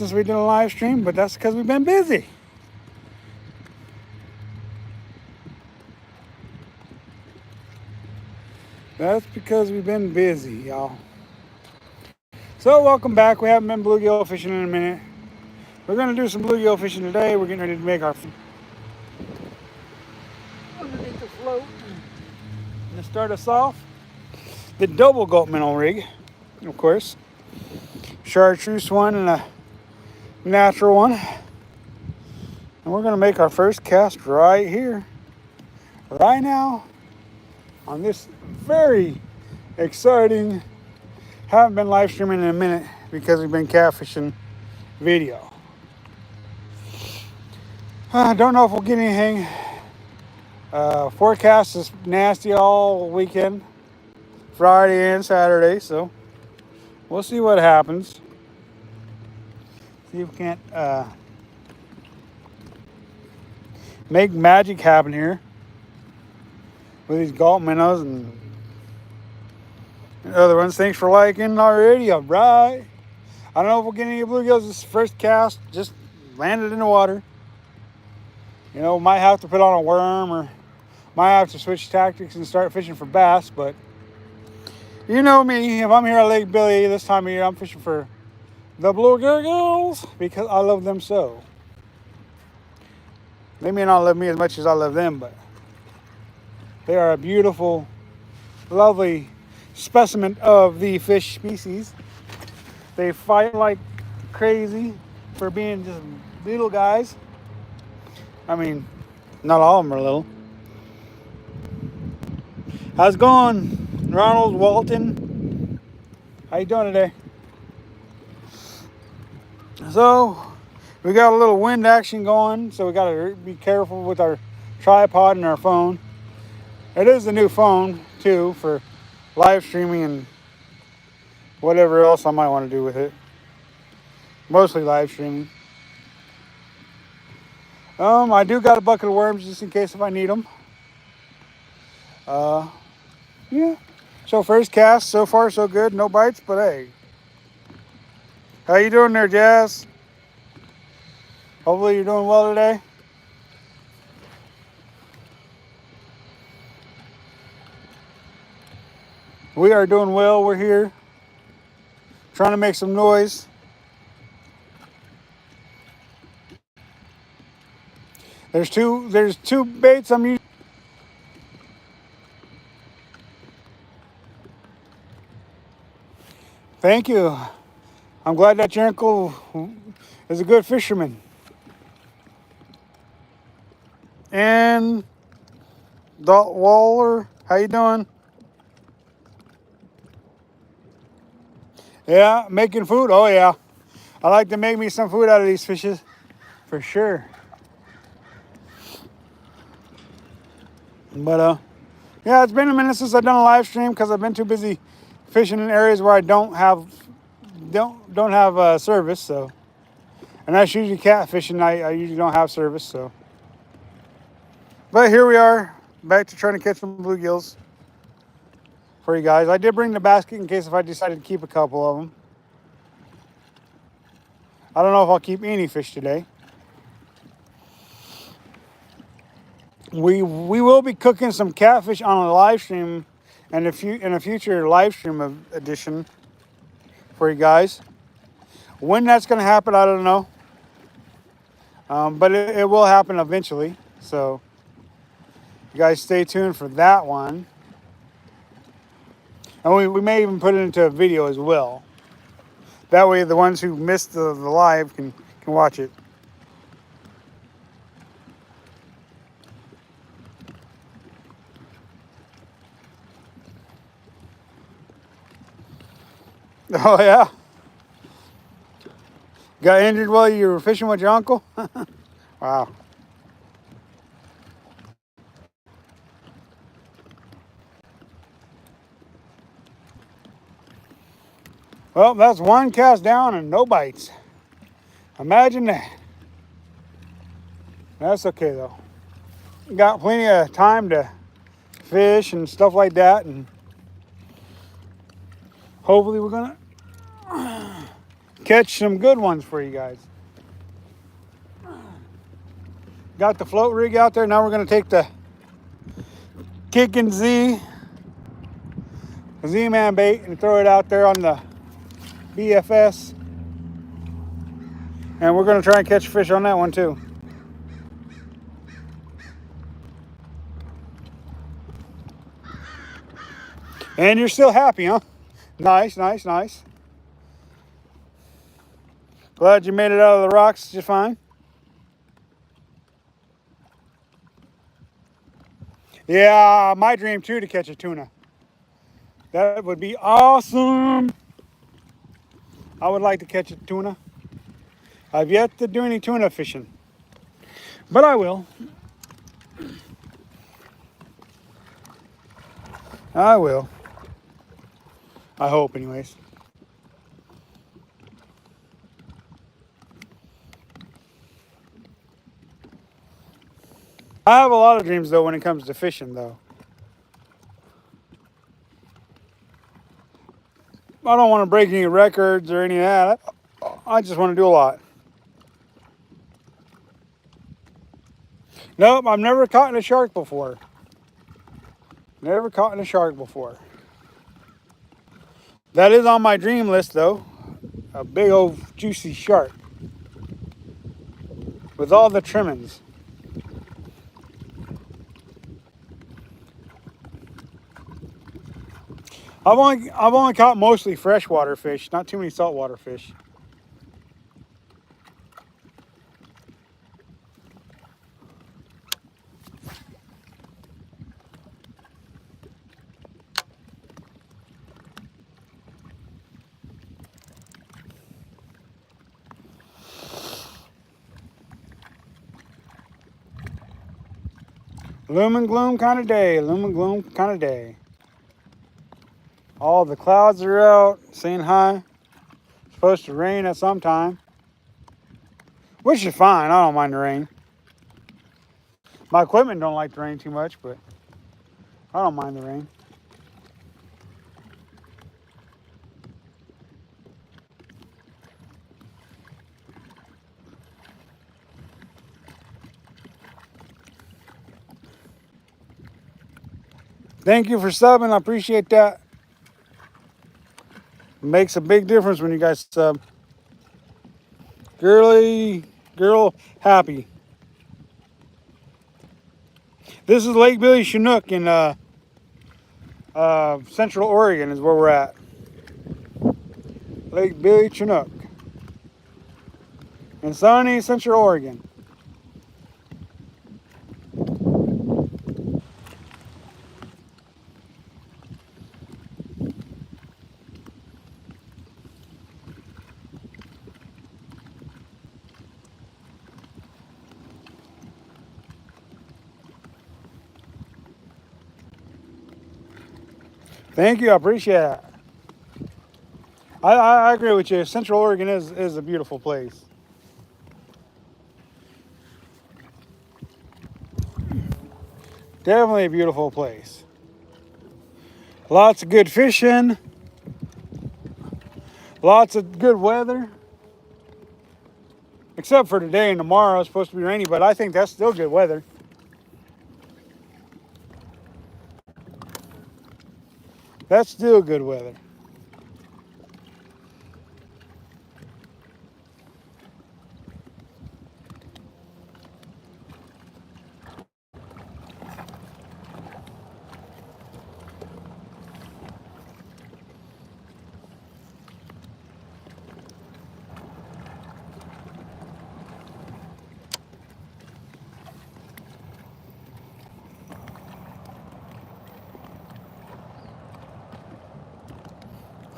since we did a live stream, but that's because we've been busy. That's because we've been busy, y'all. So welcome back. We haven't been bluegill fishing in a minute. We're gonna do some bluegill fishing today. We're getting ready to make our underneath the float. And to start us off, the double gulp minnow rig, of course. Chartreuse one and a natural one. And we're gonna make our first cast right here, right now, on this very exciting, haven't been live streaming in a minute because we've been catfishing video. I don't know if we'll get anything. Forecast is nasty all weekend, Friday and Saturday, so we'll see what happens. See if we can't make magic happen here with these gulp minnows and other ones. Thanks for liking already. All right. I don't know if we'll get any bluegills this first cast. Just landed in the water. You know, might have to put on a worm or might have to switch tactics and start fishing for bass. But you know me, if I'm here at Lake Billy this time of year, I'm fishing for the bluegills because I love them so. They may not love me as much as I love them, but they are a beautiful, lovely specimen of the fish species. They fight like crazy for being just little guys. I mean, not all of them are little. How's it going, Ronald Walton? How you doing today? So, we got a little wind action going, so we got to be careful with our tripod and our phone. It is a new phone, too, for live streaming and whatever else I might want to do with it. Mostly live streaming. I do got a bucket of worms just in case if I need them. Yeah. So first cast, so far so good. No bites, but hey. How you doing there, Jazz? Hopefully you're doing well today. We are doing well. We're here trying to make some noise. There's two baits I'm using. Thank you. I'm glad that your uncle is a good fisherman. And Dalt Waller, how you doing? Yeah, making food. Oh yeah, I like to make me some food out of these fishes, for sure. But yeah, it's been a minute since I've done a live stream because I've been too busy fishing in areas where I don't have service. So, and that's usually catfishing. I usually don't have service. So, but here we are, back to trying to catch some bluegills for you guys. I did bring the basket in case if I decided to keep a couple of them. I don't know if I'll keep any fish today. We will be cooking some catfish on a live stream and in a future live stream edition for you guys. When that's going to happen, I don't know. But it will happen eventually. So you guys stay tuned for that one. And we may even put it into a video as well. That way the ones who missed the live can watch it. Oh yeah? Got injured while you were fishing with your uncle? Wow. Well, that's one cast down and no bites. Imagine that. That's okay though. Got plenty of time to fish and stuff like that, and hopefully we're gonna catch some good ones for you guys. Got the float rig out there. Now we're going to take the Gman Z-Man bait and throw it out there on the BFS. And we're going to try and catch fish on that one too. And you're still happy, huh? Nice, nice, nice. Glad you made it out of the rocks just fine. Yeah, my dream too to catch a tuna. That would be awesome. I would like to catch a tuna. I've yet to do any tuna fishing, but I will. I will. I hope, anyways. I have a lot of dreams, though, when it comes to fishing, though. I don't want to break any records or any of that. I just want to do a lot. Nope, I've never caught a shark before. Never caught a shark before. That is on my dream list, though. A big old juicy shark. With all the trimmings. I've only caught mostly freshwater fish, not too many saltwater fish. Loom and gloom kind of day, loom and gloom kind of day. All the clouds are out, saying hi. It's supposed to rain at some time. Which is fine, I don't mind the rain. My equipment don't like the rain too much, but I don't mind the rain. Thank you for subbing, I appreciate that. It makes a big difference when you guys sub. Girl happy. This is Lake Billy Chinook in Central Oregon is where we're at. Lake Billy Chinook in sunny Central Oregon. Thank you, I appreciate it. I agree with you. Central Oregon is a beautiful place. Definitely a beautiful place. Lots of good fishing. Lots of good weather. Except for today and tomorrow, it's supposed to be rainy, but I think that's still good weather. That's still good weather.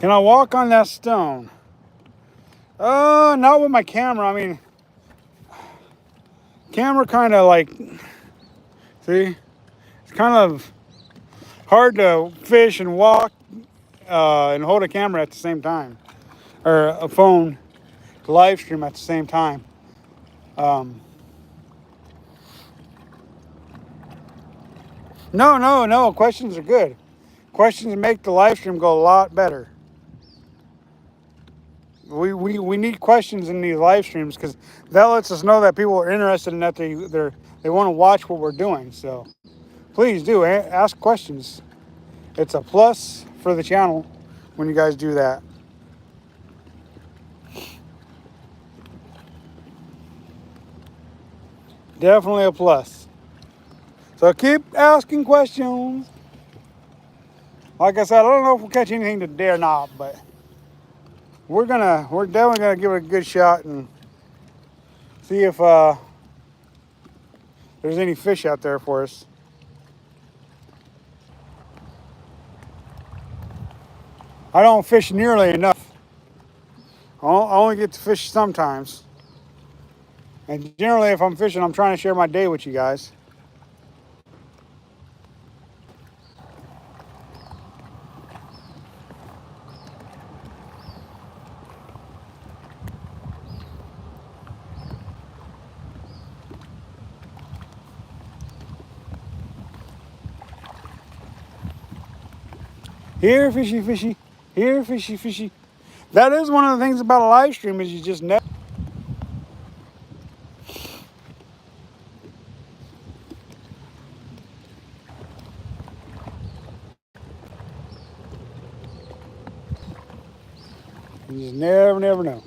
Can I walk on that stone? Not with my camera. I mean, camera kind of like, see, it's kind of hard to fish and walk and hold a camera at the same time, or a phone to live stream at the same time. No. Questions are good. Questions make the live stream go a lot better. We need questions in these live streams because that lets us know that people are interested in that they want to watch what we're doing. So please do ask questions. It's a plus for the channel when you guys do that. Definitely a plus. So keep asking questions. Like I said, I don't know if we'll catch anything today or not, but we're definitely gonna give it a good shot and see if there's any fish out there for us. I don't fish nearly enough. I only get to fish sometimes. And generally, if I'm fishing, I'm trying to share my day with you guys. Here, fishy, fishy. Here, fishy, fishy. That is one of the things about a live stream is you just never. You just never know.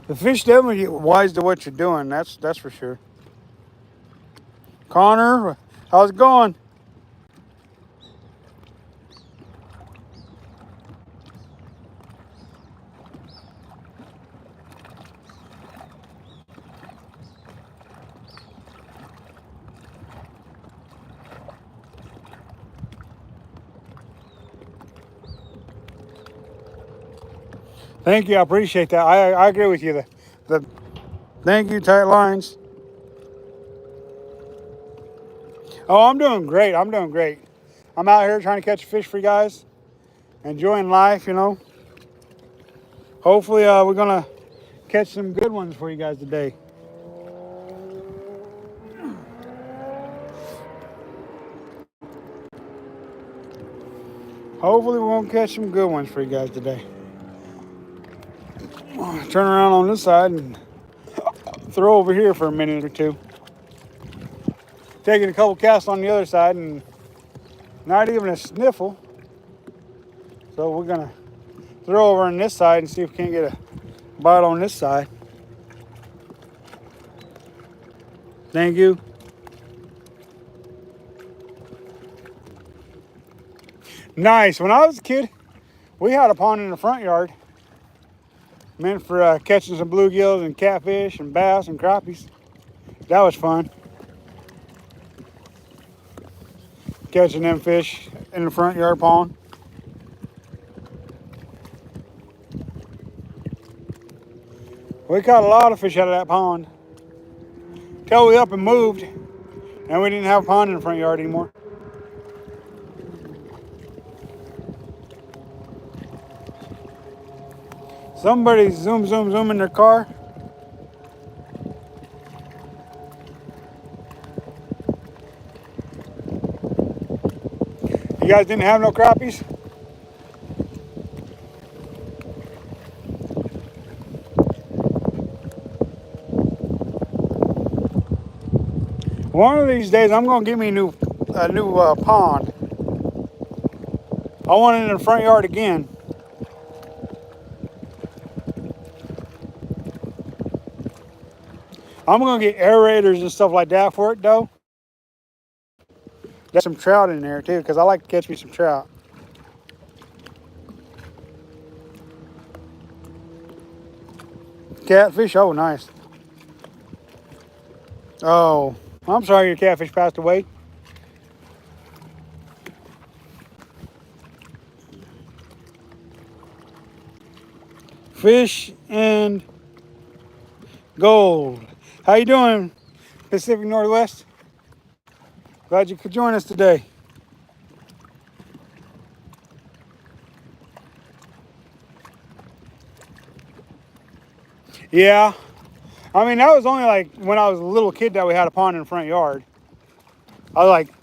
The fish definitely get wise to what you're doing. That's for sure. Connor, how's it going? Thank you. I appreciate that. I agree with you. Thank you, tight lines. Oh, I'm doing great. I'm doing great. I'm out here trying to catch fish for you guys. Enjoying life, you know. Hopefully, we're gonna catch some good ones for you guys today. Hopefully, we won't catch some good ones for you guys today. Turn around on this side and throw over here for a minute or two. Taking a couple casts on the other side and not even a sniffle. So we're gonna throw over on this side and see if we can't get a bite on this side. Thank you. Nice. When I was a kid, we had a pond in the front yard meant for catching some bluegills and catfish and bass and crappies. That was fun. Catching them fish in the front yard pond. We caught a lot of fish out of that pond. Till we up and moved and we didn't have a pond in the front yard anymore. Somebody's zooming their car. You guys didn't have no crappies? One of these days, I'm gonna get me a new pond. I want it in the front yard again. I'm gonna get aerators and stuff like that for it though. There's some trout in there too, because I like to catch me some trout. Catfish, oh nice. Oh, I'm sorry your catfish passed away. Fish and gold. How you doing, Pacific Northwest? Glad you could join us today. Yeah, I mean that was only like when I was a little kid that we had a pond in the front yard. I was like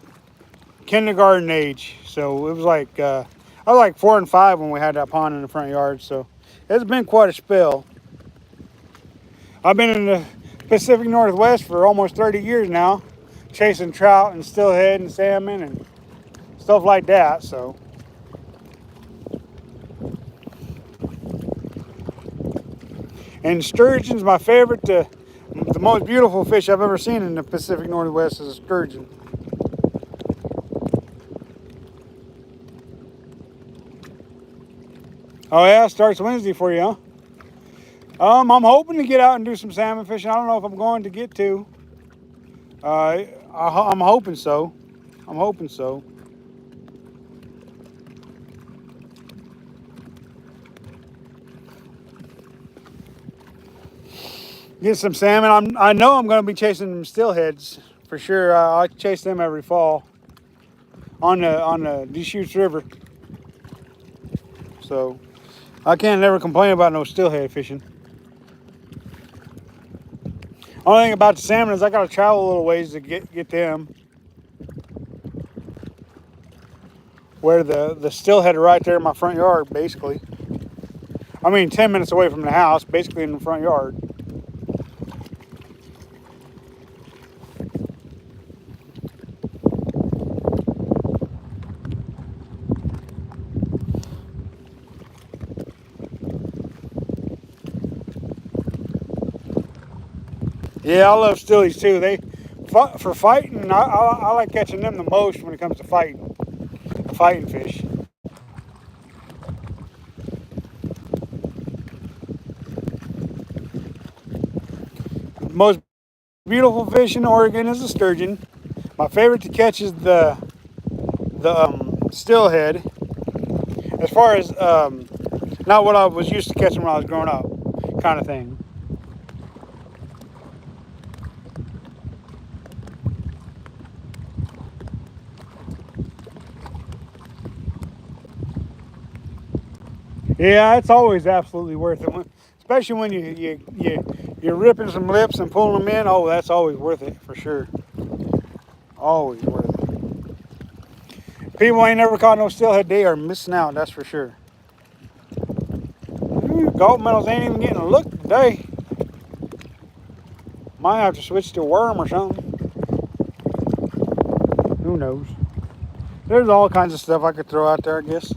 kindergarten age, so it was like I was like 4 and 5 when we had that pond in the front yard. So it's been quite a spell. I've been in the Pacific Northwest for almost 30 years now, chasing trout and steelhead and salmon and stuff like that. So and sturgeon's my favorite. The most beautiful fish I've ever seen in the Pacific Northwest is a sturgeon. Oh yeah, starts Wednesday for you, huh? I'm hoping to get out and do some salmon fishing. I don't know if I'm going to get to. I'm hoping so. I'm hoping so. Get some salmon. I know I'm going to be chasing them steelheads for sure. I chase them every fall on the Deschutes River. So I can't never complain about no steelhead fishing. Only thing about the salmon is I got to travel a little ways to get them. Where the steelhead are right there in my front yard, basically. I mean, 10 minutes away from the house, basically in the front yard. Yeah, I love steelies too. For fighting, I like catching them the most when it comes to fighting fish. The most beautiful fish in Oregon is the sturgeon. My favorite to catch is the steelhead. As far as not what I was used to catching when I was growing up, kind of thing. Yeah, it's always absolutely worth it, especially when you're ripping some lips and pulling them in. Oh, that's always worth it for sure. Always worth it. People ain't never caught no steelhead, they are missing out. That's for sure. Gulp minnows ain't even getting a look today. Might have to switch to worm or something. Who knows? There's all kinds of stuff I could throw out there, I guess.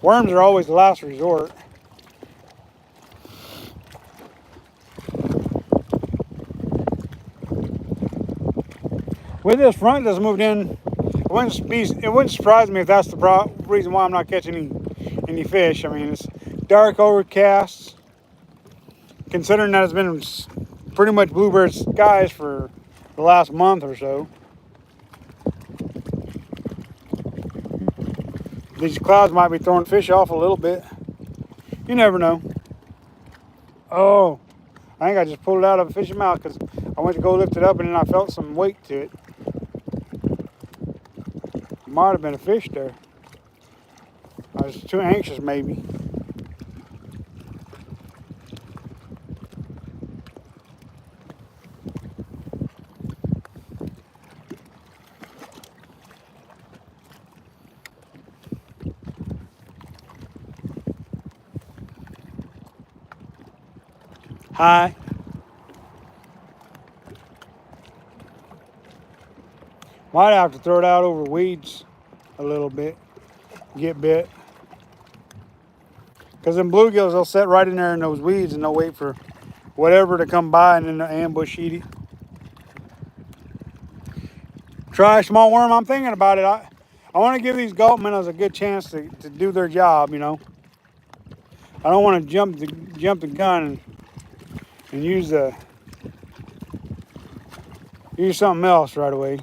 Worms are always the last resort. With this front that's moved in, it wouldn't surprise me if that's the reason why I'm not catching any fish. I mean, it's dark overcast. Considering that it's been pretty much bluebird skies for the last month or so. These clouds might be throwing fish off a little bit. You never know. Oh, I think I just pulled it out of a fish's mouth because I went to go lift it up and then I felt some weight to it. Might have been a fish there. I was too anxious maybe. Hi. Might have to throw it out over weeds a little bit. Get bit. Because them bluegills, they'll sit right in there in those weeds and they'll wait for whatever to come by and then they'll ambush eat it. Try a small worm. I'm thinking about it. I want to give these gulp minnows a good chance to do their job, you know. I don't want to jump the gun and use something else right away.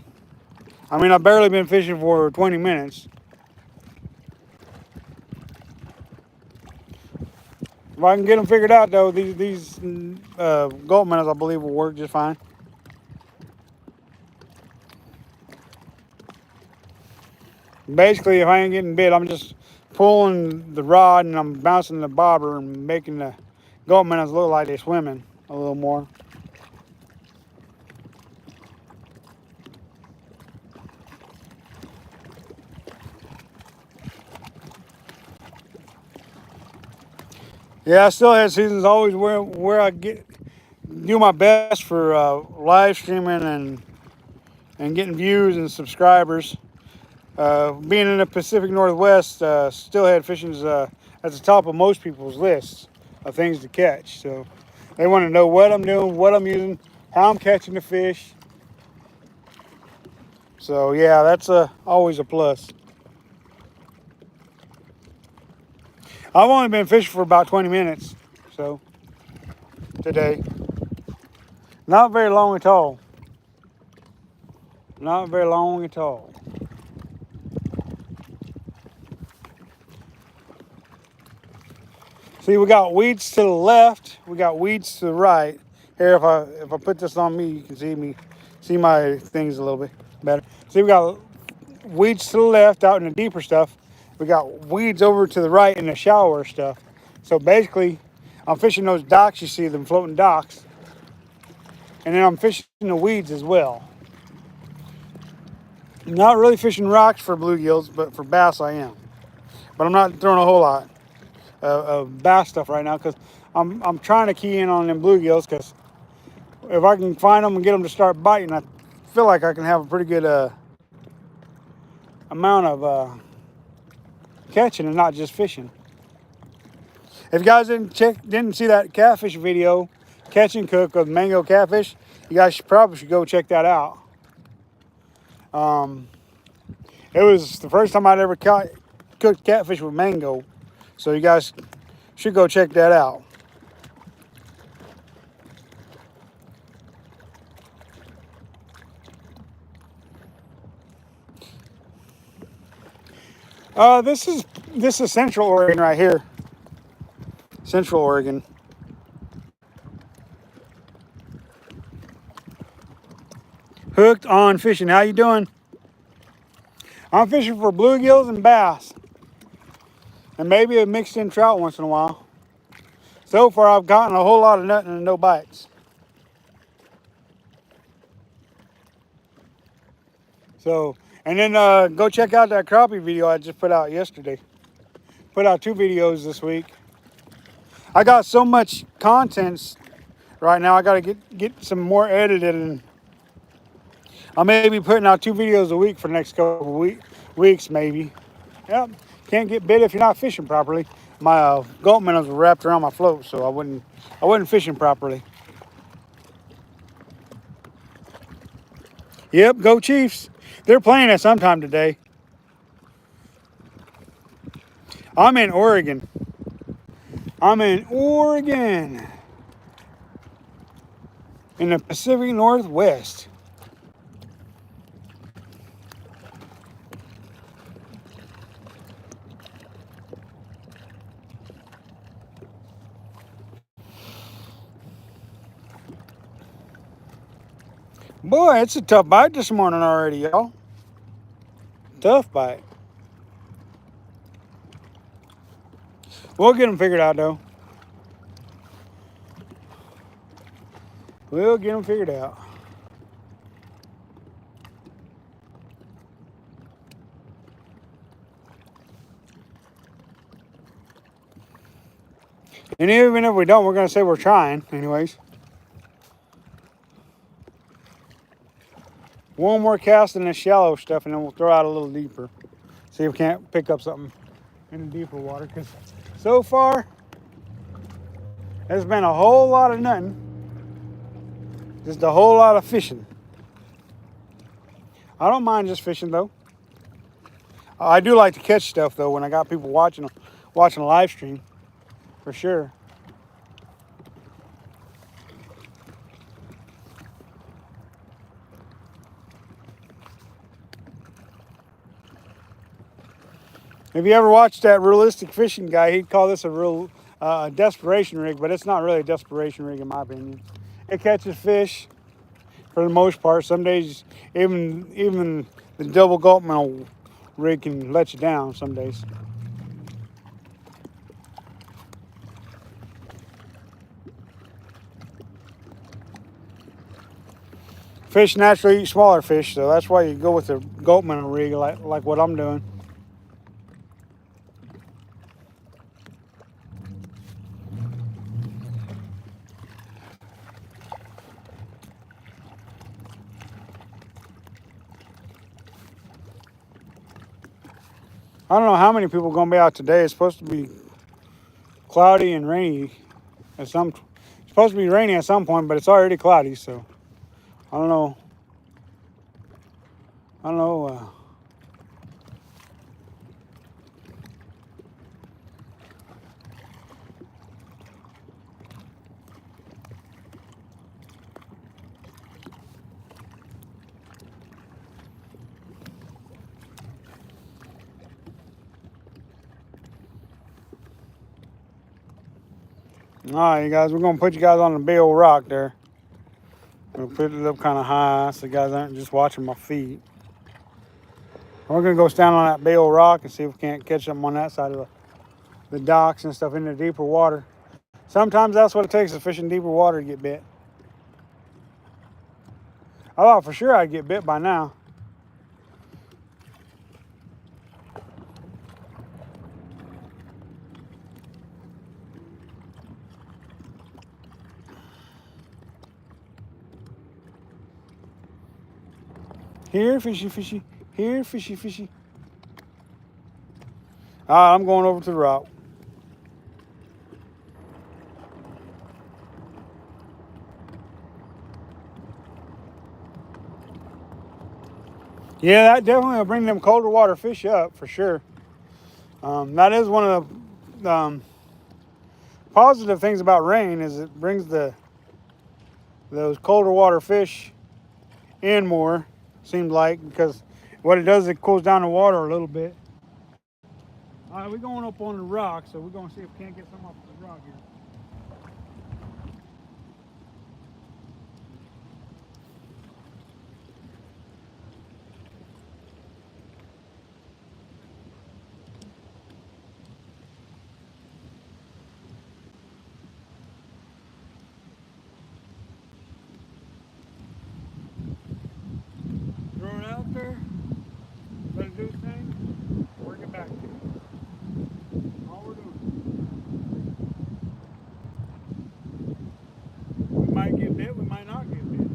I mean, I've barely been fishing for 20 minutes. If I can get them figured out, though, these gulp minnows, I believe, will work just fine. Basically, if I ain't getting bit, I'm just pulling the rod and I'm bouncing the bobber and making the gulp minnows look like they're swimming a little more. Yeah, steelhead season is always where I do my best for live streaming and getting views and subscribers. Being in the Pacific Northwest, steelhead fishing is at the top of most people's lists of things to catch. So they want to know what I'm doing, what I'm using, how I'm catching the fish. So yeah, that's always a plus. I've only been fishing for about 20 minutes, so today. Not very long at all. Not very long at all. See, we got weeds to the left. We got weeds to the right. Here, if I put this on me, you can see my things a little bit better. See, we got weeds to the left out in the deeper stuff. We got weeds over to the right in the shallower stuff. So basically, I'm fishing those docks. You see them floating docks, and then I'm fishing the weeds as well. Not really fishing rocks for bluegills, but for bass I am. But I'm not throwing a whole lot of bass stuff right now because I'm trying to key in on them bluegills, because if I can find them and get them to start biting, I feel like I can have a pretty good amount of catching and not just fishing. If you guys didn't see that catfish video, catch and cook with mango catfish, you guys probably should go check that out. It was the first time I'd ever cooked catfish with mango, so you guys should go check that out. This is Central Oregon right here. Central Oregon. Hooked on fishing. How you doing? I'm fishing for bluegills and bass, and maybe a mixed in trout once in a while. So far, I've gotten a whole lot of nothing and no bites. So, and then go check out that crappie video I just put out yesterday. Put out 2 videos this week. I got so much content right now. I got to get some more edited, and I may be putting out 2 videos a week for the next couple of weeks, maybe. Yep. Can't get bit if you're not fishing properly. My gulp minnows were wrapped around my float, so I wasn't fishing properly. Yep, go Chiefs. They're playing at sometime today. I'm in Oregon. In the Pacific Northwest. Boy, it's a tough bite this morning already, y'all. Tough bite. We'll get them figured out, though. We'll get them figured out. And even if we don't, we're going to say we're trying, anyways. One more cast in the shallow stuff, and then we'll throw out a little deeper. See if we can't pick up something in the deeper water, because so far, there's been a whole lot of nothing. Just a whole lot of fishing. I don't mind just fishing, though. I do like to catch stuff, though, when I got people watching a live stream, for sure. If you ever watched that realistic fishing guy, he'd call this a real desperation rig, but it's not really a desperation rig in my opinion. It catches fish for the most part. Some days, even the double gulp minnow rig can let you down some days. Fish naturally eat smaller fish, so that's why you go with the gulp minnow rig like what I'm doing. I don't know how many people are going to be out today. It's supposed to be cloudy and rainy at some. It's supposed to be rainy at some point, but it's already cloudy. So I don't know. I don't know. All right, you guys. We're going to put you guys on the big old rock there. We'll put it up kind of high so you guys aren't just watching my feet. We're going to go stand on that big old rock and see if we can't catch them on that side of the docks and stuff in the deeper water. Sometimes that's what it takes to fish in deeper water to get bit. I thought for sure I'd get bit by now. Here, fishy, fishy. Here, fishy, fishy. All right, I'm going over to the rock. Yeah, that definitely will bring them colder water fish up for sure. That is one of the positive things about rain is it brings those colder water fish in more. Seems like because what it does is it cools down the water a little bit. All right, we're going up on the rock, so we're going to see if we can't get some off the rock here. Throw it out there, let it do its thing, work it back to you. All we're doing. We might get bit, we might not get bit.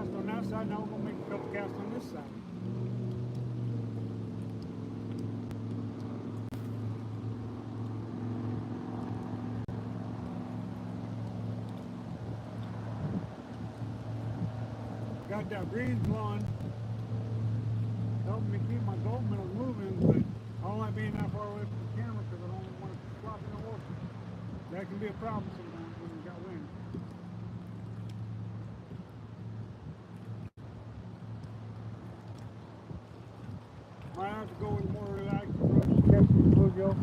On that side, now we're going to make a couple casts on this side. Got that breeze blowing, helping me keep my gulp minnows moving, but I don't like being that far away from the camera because I don't want to flop in the water. That can be a problem sometimes when you got wind. Might have to go with more relaxed approach to catching the bluegill.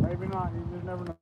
Maybe not, you just never know.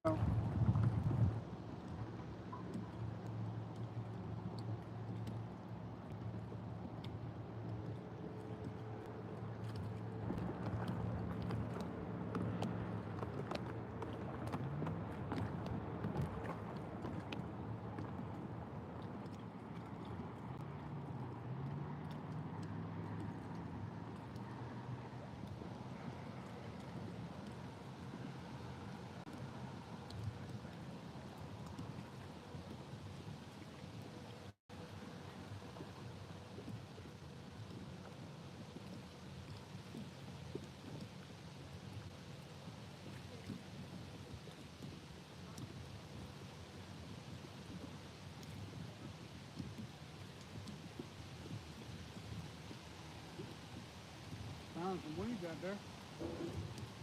Found some weeds out there.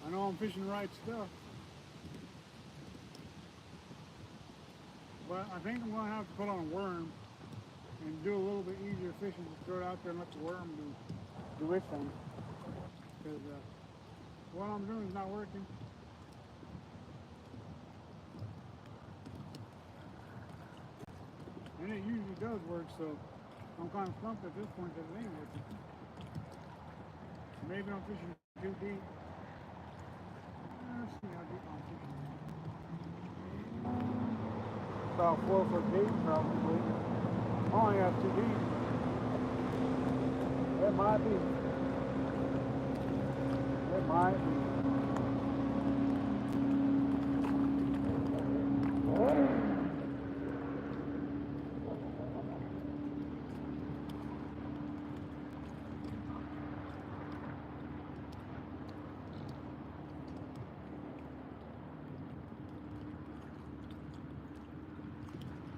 I know I'm fishing the right stuff. But I think I'm going to have to put on a worm and do a little bit easier fishing. Just throw it out there and let the worm do its thing. Because what I'm doing is not working. And it usually does work, so I'm kind of stumped at this point that it ain't working. Maybe I'm fishing too deep. Let's see how deep I'm fishing. About 4 foot deep, probably. I only got too deep. It might be. It might be.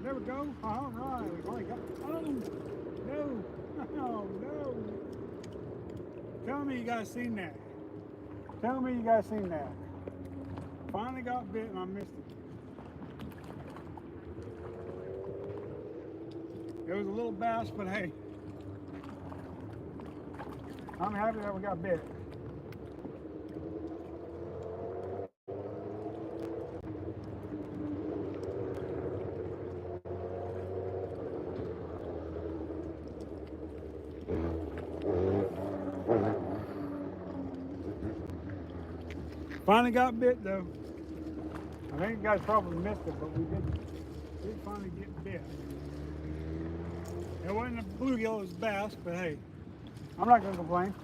There we go. All right. We've only got. Oh, no. Oh, no. Tell me you guys seen that. Tell me you guys seen that. Finally got bit and I missed it. It was a little bass, but hey. I'm happy that we got bit. Finally got bit though. I think you guys probably missed it, but we did finally get bit. It wasn't a bluegill, it was bass, but hey, I'm not gonna complain.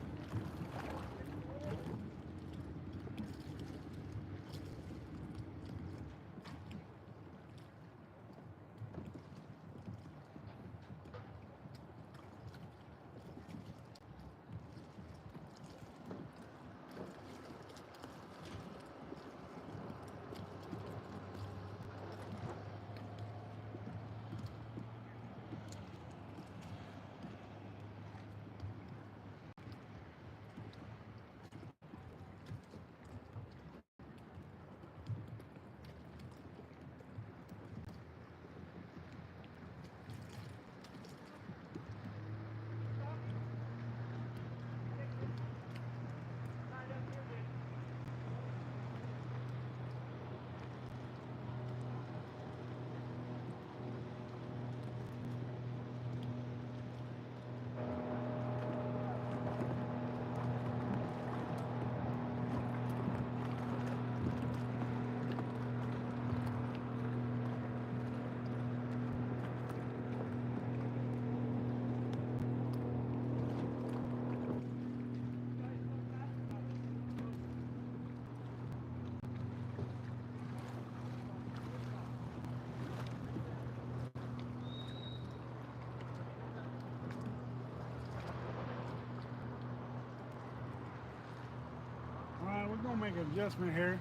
Alright, we're gonna make an adjustment here.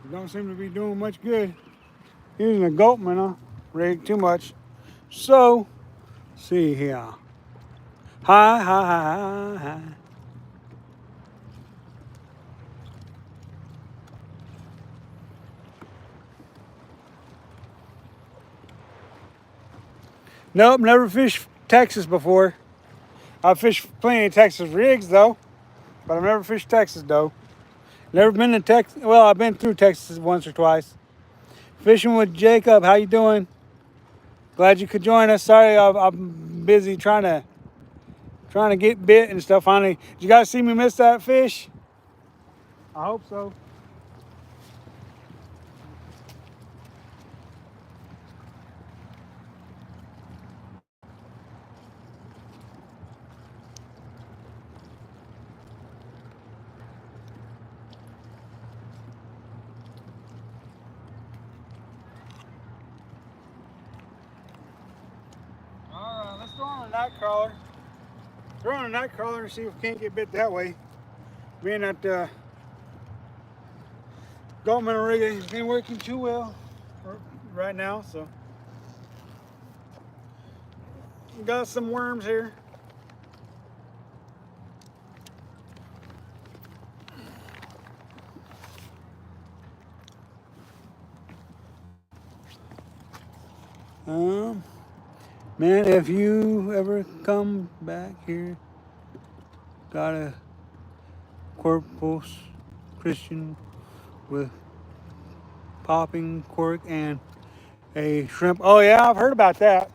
It don't seem to be doing much good. Using a gulp minnow rig too much. So, see here. Hi. Nope, never fished Texas before. I've fished plenty of Texas rigs though, but I've never fished Texas though. Never been to Texas. Well, I've been through Texas once or twice. Fishing with Jacob. How you doing? Glad you could join us. Sorry, I'm busy trying to get bit and stuff. Finally, did you guys see me miss that fish? I hope so. All right, let's throw on a night crawler. Throw on a night crawler and see if we can't get bit that way. Being that Gman Rerigging has been working too well right now, so we got some worms here. Um, Man, if you ever come back here, got a Corpus Christian with popping cork and a shrimp. Oh yeah, I've heard about that.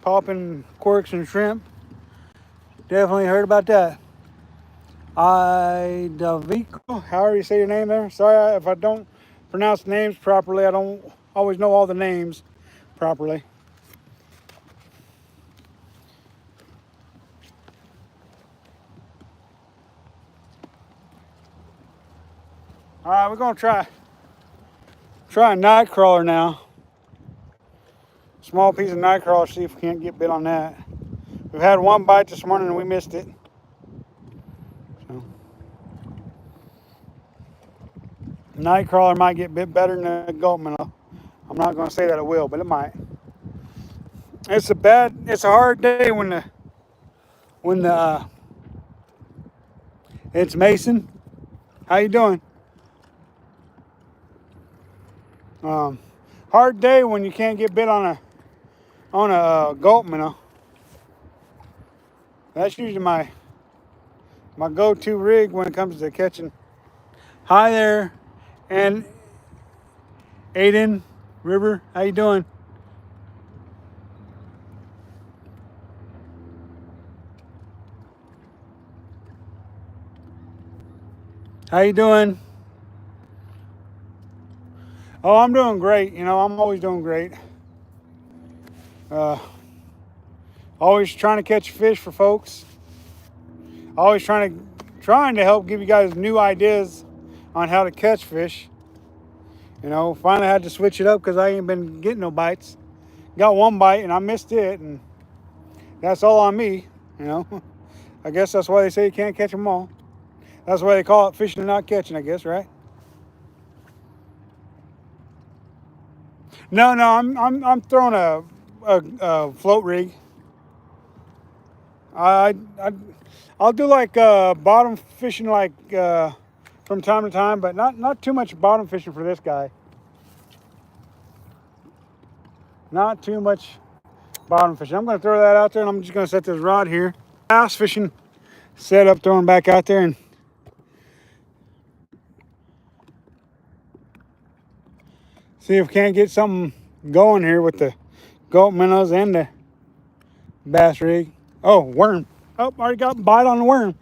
Popping corks and shrimp. Definitely heard about that. Davico, however you say your name there. Sorry if I don't pronounce names properly. I don't always know all the names properly. All right, we're gonna try a night crawler now. Small piece of night crawler. See if we can't get bit on that. We've had one bite this morning and we missed it. So, night crawler might get bit better than a gulp minnow. I'm not gonna say that it will, but it might. It's a hard day when it's Mason. How you doing? Hard day when you can't get bit on a gulp minnow. That's usually my go-to rig when it comes to catching. Hi there, and Aiden River. How you doing? How you doing? Oh, I'm doing great. You know, I'm always doing great. Always trying to catch fish for folks. Always trying to help give you guys new ideas on how to catch fish. You know, finally had to switch it up because I ain't been getting no bites. Got one bite and I missed it, and that's all on me. You know, I guess that's why they say you can't catch them all. That's why they call it fishing and not catching, I guess, right? No, I'm throwing a float rig. I I'll do like bottom fishing like from time to time, but not too much bottom fishing for this guy. Not too much bottom fishing. I'm going to throw that out there, and I'm just going to set this rod here. Bass fishing set up, throwing back out there, and see if we can't get something going here with the gulp minnows and the bass rig. Oh, worm. Oh, already got a bite on the worm.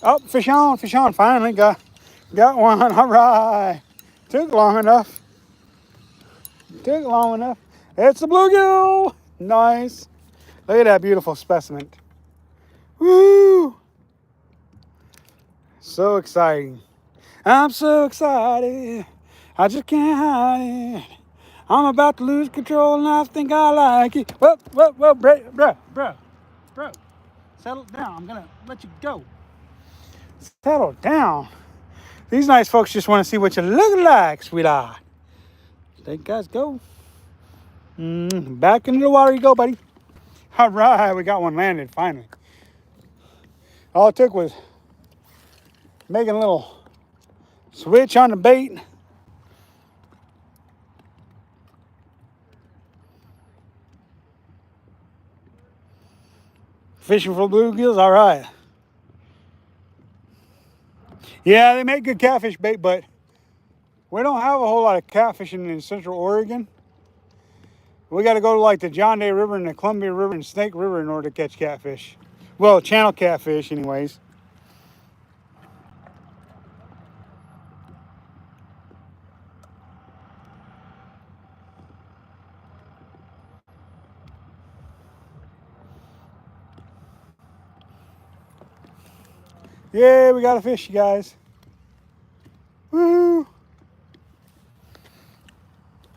Oh, fish on, finally got one. All right. Took long enough. It's a bluegill. Nice. Look at that beautiful specimen. Woo! So exciting. I'm so excited. I just can't hide it. I'm about to lose control and I think I like it. Whoa, bro. Settle down. I'm going to let you go. Settle down. These nice folks just want to see what you look like, sweetheart. There you guys go. Back into the water you go, buddy. All right, we got one landed finally. All it took was making a little switch on the bait. Fishing for bluegills, all right. Yeah, they make good catfish bait, but we don't have a whole lot of catfishing in Central Oregon. We got to go to like the John Day River and the Columbia River and Snake River in order to catch catfish. Well, channel catfish anyways. Yeah, we got a fish, you guys. Woo!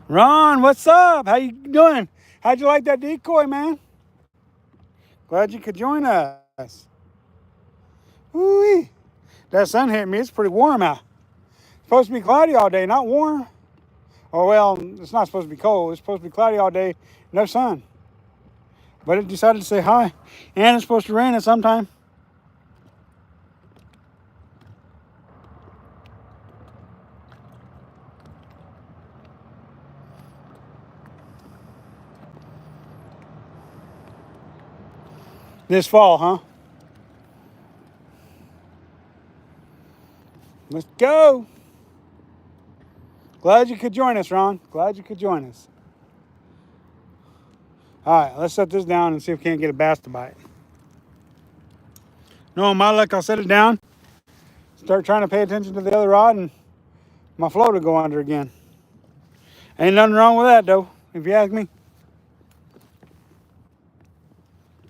Ron, what's up? How you doing? How'd you like that decoy, man? Glad you could join us. Woo-wee. That sun hit me. It's pretty warm out. Supposed to be cloudy all day, not warm. Oh, well, it's not supposed to be cold. It's supposed to be cloudy all day, no sun. But it decided to say hi. And it's supposed to rain at some time. This fall, huh? Let's go. Glad you could join us, Ron. Glad you could join us. All right, let's set this down and see if we can't get a bass to bite. No, my luck, I'll set it down, start trying to pay attention to the other rod, and my float will go under again. Ain't nothing wrong with that, though, if you ask me.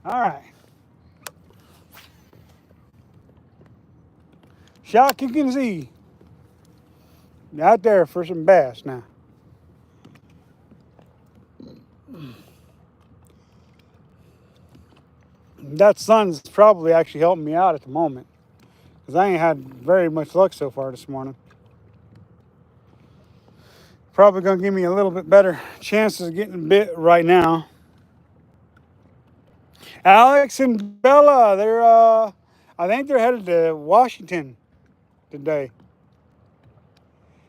All right. Shock you can see. Out there for some bass now. That sun's probably actually helping me out at the moment, because I ain't had very much luck so far this morning. Probably gonna give me a little bit better chances of getting bit right now. Alex and Bella, I think they're headed to Washington today.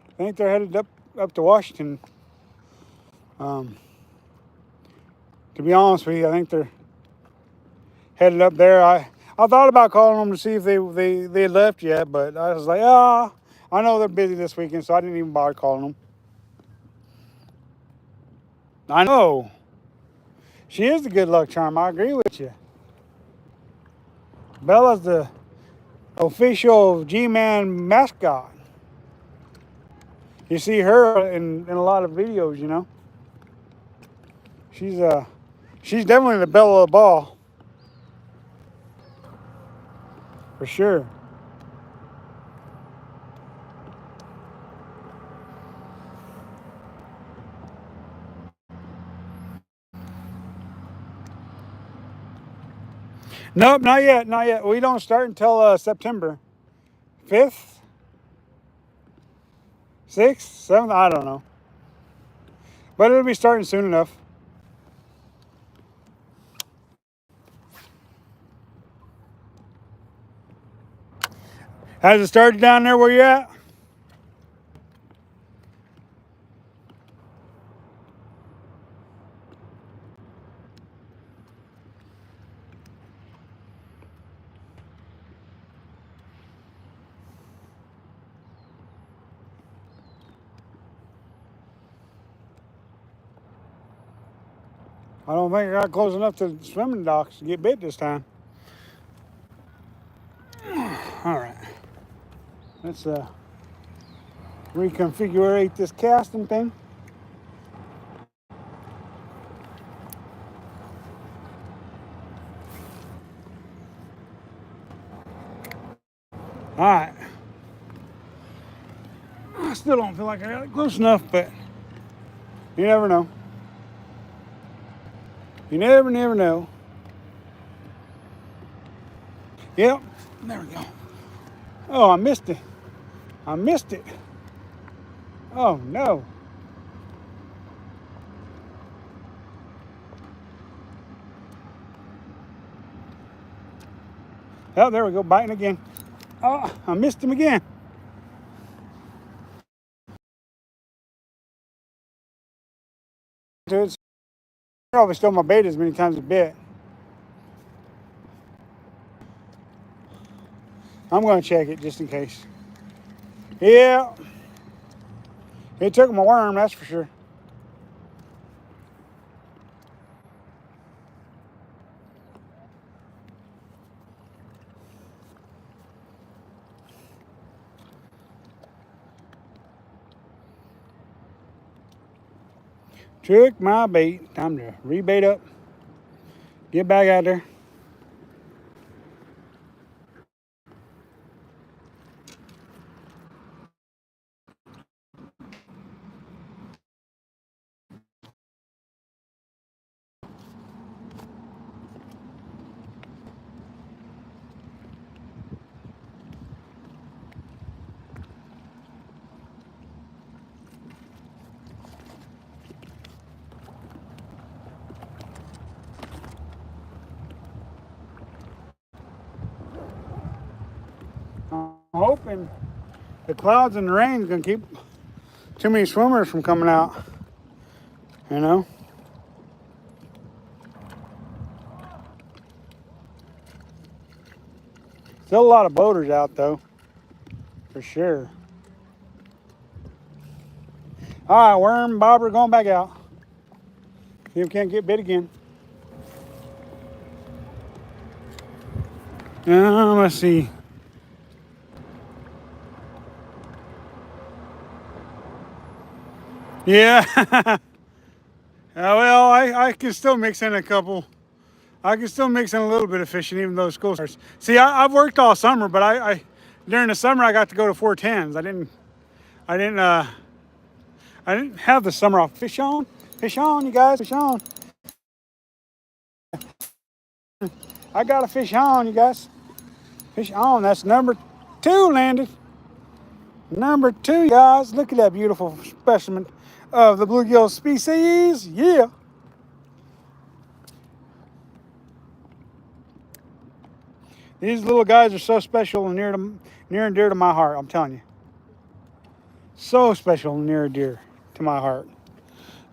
I think they're headed up to Washington. To be honest with you, I think they're headed up there. I thought about calling them to see if they had left yet, but I was like, I know they're busy this weekend, so I didn't even bother calling them. I know. She is the good luck charm. I agree with you. Bella's the official G-Man mascot. You see her in a lot of videos, you know. She's definitely the belle of the ball. For sure. Nope, not yet, not yet. We don't start until September 5th, 6th, 7th, I don't know. But it'll be starting soon enough. Has it started down there where you're at? I don't think I got close enough to the swimming docks to get bit this time. All right. Let's reconfigure this casting thing. All right. I still don't feel like I got it close enough, but you never know. You never know. Yep, there we go. Oh, I missed it. I missed it. Oh, no. Oh, there we go, biting again. Oh, I missed him again. It's probably stole my bait as many times as it bit. I'm going to check it just in case. Yeah. It took my worm, that's for sure. Took my bait. Time to rebait up. Get back out there. I'm hoping the clouds and the rain is going to keep too many swimmers from coming out. You know? Still a lot of boaters out though, for sure. All right, worm bobber going back out. See if we can't get bit again. Let's see. Yeah. Well, I can still mix in a couple. I can still mix in a little bit of fishing, even though school starts. See, I've worked all summer, but I during the summer I got to go to 410s. I didn't I didn't have the summer off. Fish on, you guys, fish on. I got a fish on, you guys. Fish on. That's number 2 landed. Number 2, you guys. Look at that beautiful specimen of the bluegill species. Yeah. These little guys are so special and near and dear to my heart. I'm telling you, so special and near and dear to my heart.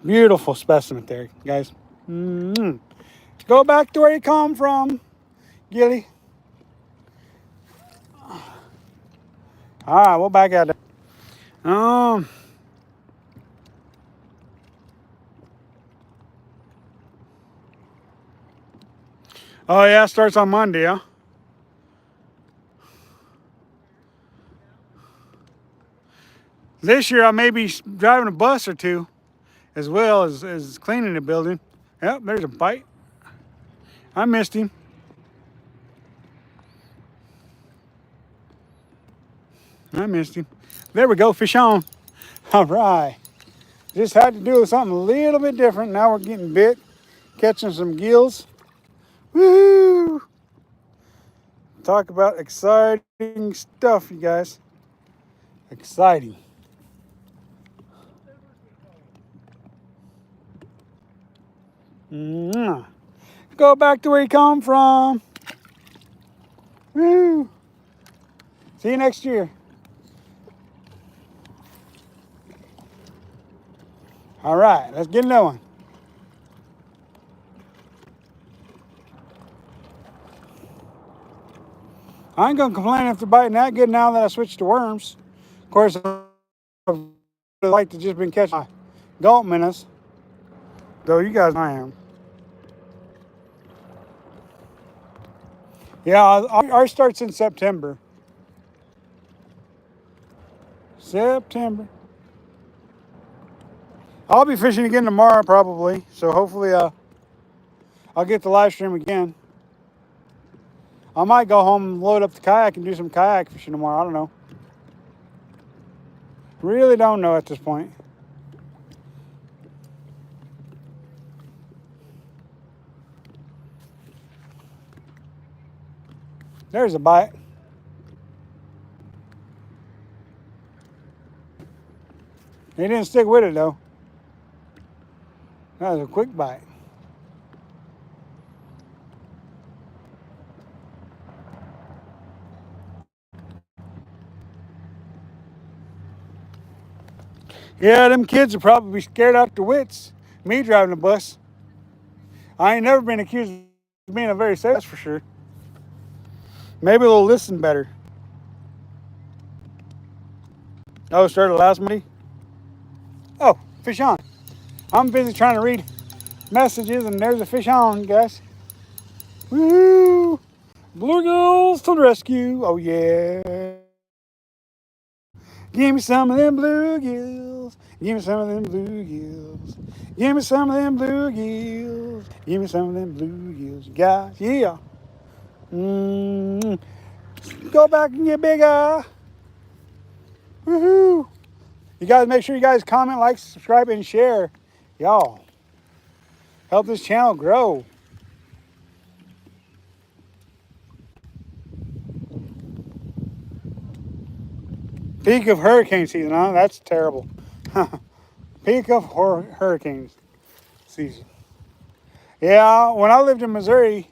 Beautiful specimen there, guys. Mm-hmm. Go back to where you come from, Gilly. All right, we'll back at it. Oh yeah, starts on Monday, huh? This year I may be driving a bus or two, as well as cleaning the building. Yep, there's a bite. I missed him. There we go, fish on. All right. Just had to do something a little bit different. Now we're getting bit, catching some gills. Woo! Talk about exciting stuff, you guys. Exciting. Go back to where you come from. Woo! See you next year. All right, let's get another one. I ain't gonna complain if they're biting that good now that I switched to worms. Of course, I'd like to just been catching my gulp minnows. Though you guys, I am. Yeah, ours starts in September. September. I'll be fishing again tomorrow probably. So hopefully I'll get the live stream again. I might go home and load up the kayak and do some kayak fishing tomorrow. I don't know. Really don't know at this point. There's a bite. He didn't stick with it though. That was a quick bite. Yeah, them kids are probably scared out their wits. Me driving the bus. I ain't never been accused of being a very safe, that's for sure. Maybe they'll listen better. Oh, started last Monday? Oh, fish on. I'm busy trying to read messages and there's a fish on, guys. Woo! Bluegills to the rescue. Oh, yeah. Give me some of them bluegills. Give me some of them bluegills. Give me some of them bluegills. Give me some of them bluegills. Guys, yeah. Go back and get bigger. Woohoo. You guys make sure you guys comment, like, subscribe, and share. Y'all. Help this channel grow. Peak of hurricane season, huh? That's terrible. Peak of hurricane season. Yeah, when I lived in Missouri,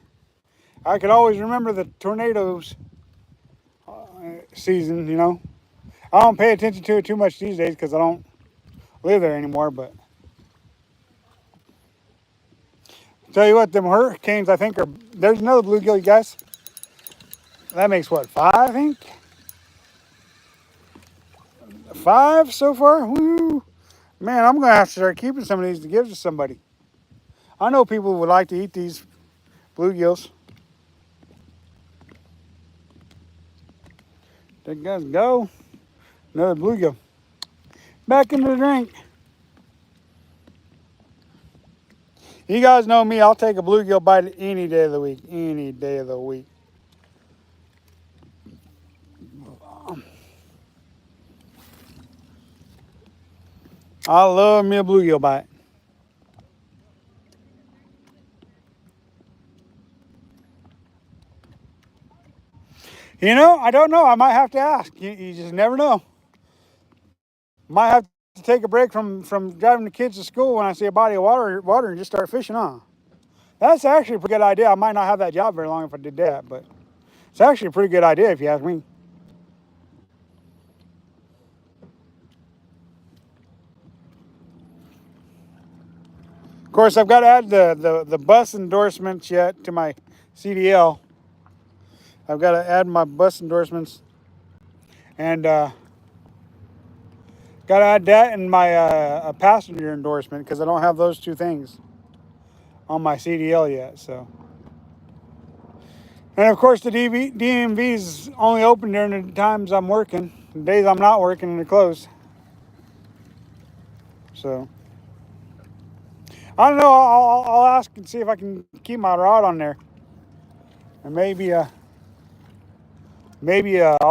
I could always remember the tornadoes season, you know. I don't pay attention to it too much these days because I don't live there anymore, but tell you what, them hurricanes, I think, there's another bluegill, you guys. That makes what, 5, I think? 5 so far? Woo! Man, I'm going to have to start keeping some of these to give to somebody. I know people would like to eat these bluegills. There guys go. Another bluegill. Back in the drink. You guys know me. I'll take a bluegill bite any day of the week. Any day of the week. I love me a bluegill bite. You know, I don't know. I might have to ask. You just never know. Might have to take a break from driving the kids to school when I see a body of water and just start fishing on. That's actually a pretty good idea. I might not have that job very long if I did that, but it's actually a pretty good idea if you ask me. Of course, I've got to add the bus endorsements yet to my CDL. I've got to add my bus endorsements, and got to add that and my passenger endorsement because I don't have those two things on my CDL yet. So, and of course, the DMV is only open during the times I'm working. The days I'm not working, they're closed. So, I don't know. I'll ask and see if I can keep my rod on there, and maybe I'll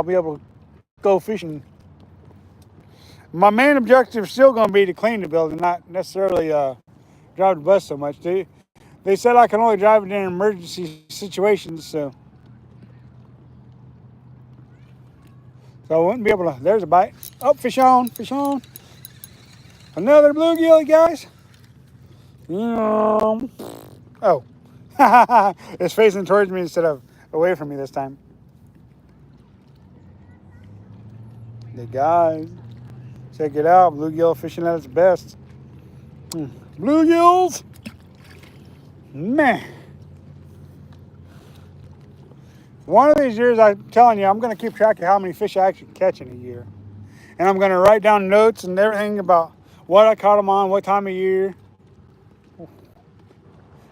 be able to go fishing. My main objective is still going to be to clean the building, not necessarily drive the bus so much. They said I can only drive it in emergency situations, so I wouldn't be able to. There's a bite. Oh, fish on, fish on. Another bluegill, guys. Oh, it's facing towards me instead of away from me this time. Hey guys, check it out. Bluegill fishing at its best. Bluegills, man. One of these years, I'm telling you, I'm going to keep track of how many fish I actually catch in a year. And I'm going to write down notes and everything about what I caught them on, what time of year.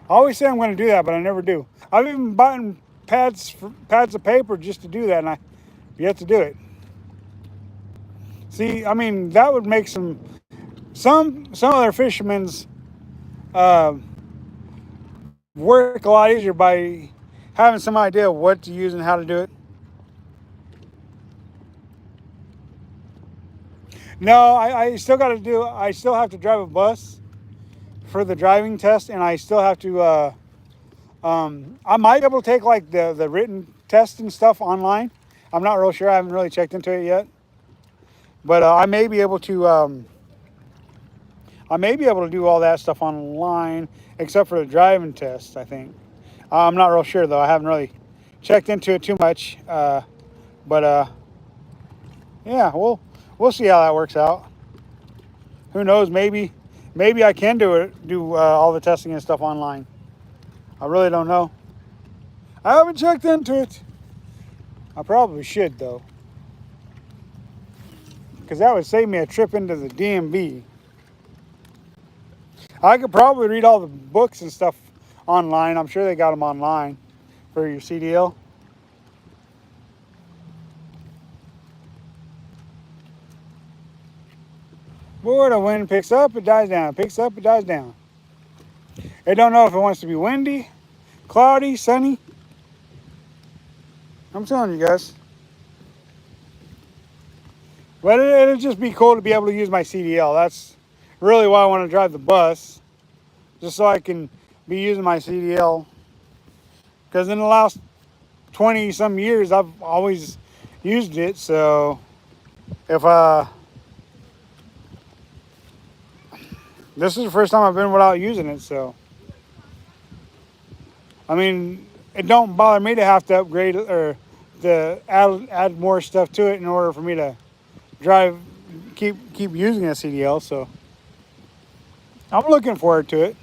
I always say I'm going to do that, but I never do. I've even bought pads of paper just to do that, and I yet to do it. See, I mean, that would make some other fishermen's work a lot easier by having some idea of what to use and how to do it. No, I still got to do. I still have to drive a bus for the driving test, and I still have to. I might be able to take like the written test and stuff online. I'm not real sure. I haven't really checked into it yet, but I may be able to. I may be able to do all that stuff online, except for the driving test. I think. I'm not real sure though. I haven't really checked into it too much, but yeah, we'll see how that works out. Who knows? Maybe I can do all the testing and stuff online. I really don't know. I haven't checked into it. I probably should though, because that would save me a trip into the DMV. I could probably read all the books and stuff online. I'm sure they got them online for your CDL. Boy, the wind picks up, it dies down. Picks up, it dies down. I don't know if it wants to be windy, cloudy, sunny. I'm telling you guys. But it'll just be cool to be able to use my CDL. That's really why I want to drive the bus. Just so I can be using my CDL. Because in the last 20 some years, I've always used it. So if this is the first time I've been without using it. So I mean, it don't bother me to have to upgrade or to add more stuff to it in order for me to keep using a CDL. So I'm looking forward to it.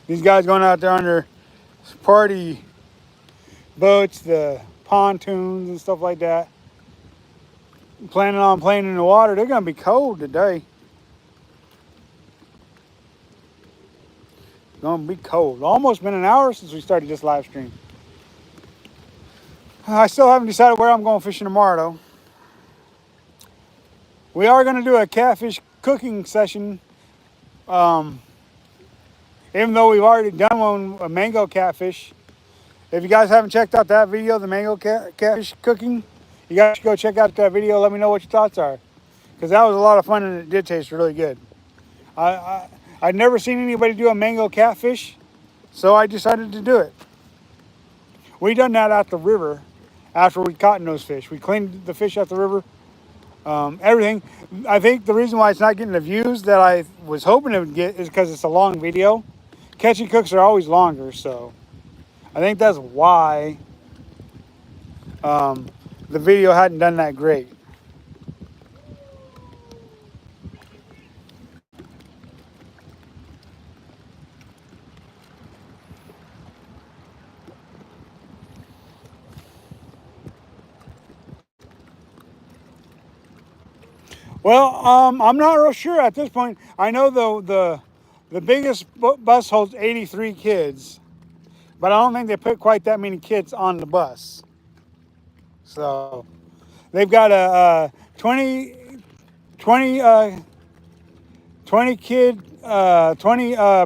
These guys going out there on their party boats, the pontoons and stuff like that, planning on playing in the water. They're going to be cold today. Going to be cold. Almost been an hour since we started this live stream. I still haven't decided where I'm going fishing tomorrow, though. We are going to do a catfish cooking session. Even though we've already done one, a mango catfish. If you guys haven't checked out that video, the mango catfish cooking, you guys should go check out that video. Let me know what your thoughts are. Because that was a lot of fun and it did taste really good. I'd never seen anybody do a mango catfish, so I decided to do it. We done that at the river after we caught those fish. We cleaned the fish at the river. Everything. I think the reason why it's not getting the views that I was hoping it would get is because it's a long video. Catching cooks are always longer, so I think that's why the video hadn't done that great. Well, I'm not real sure at this point. I know the biggest bus holds 83 kids, but I don't think they put quite that many kids on the bus. So they've got a 20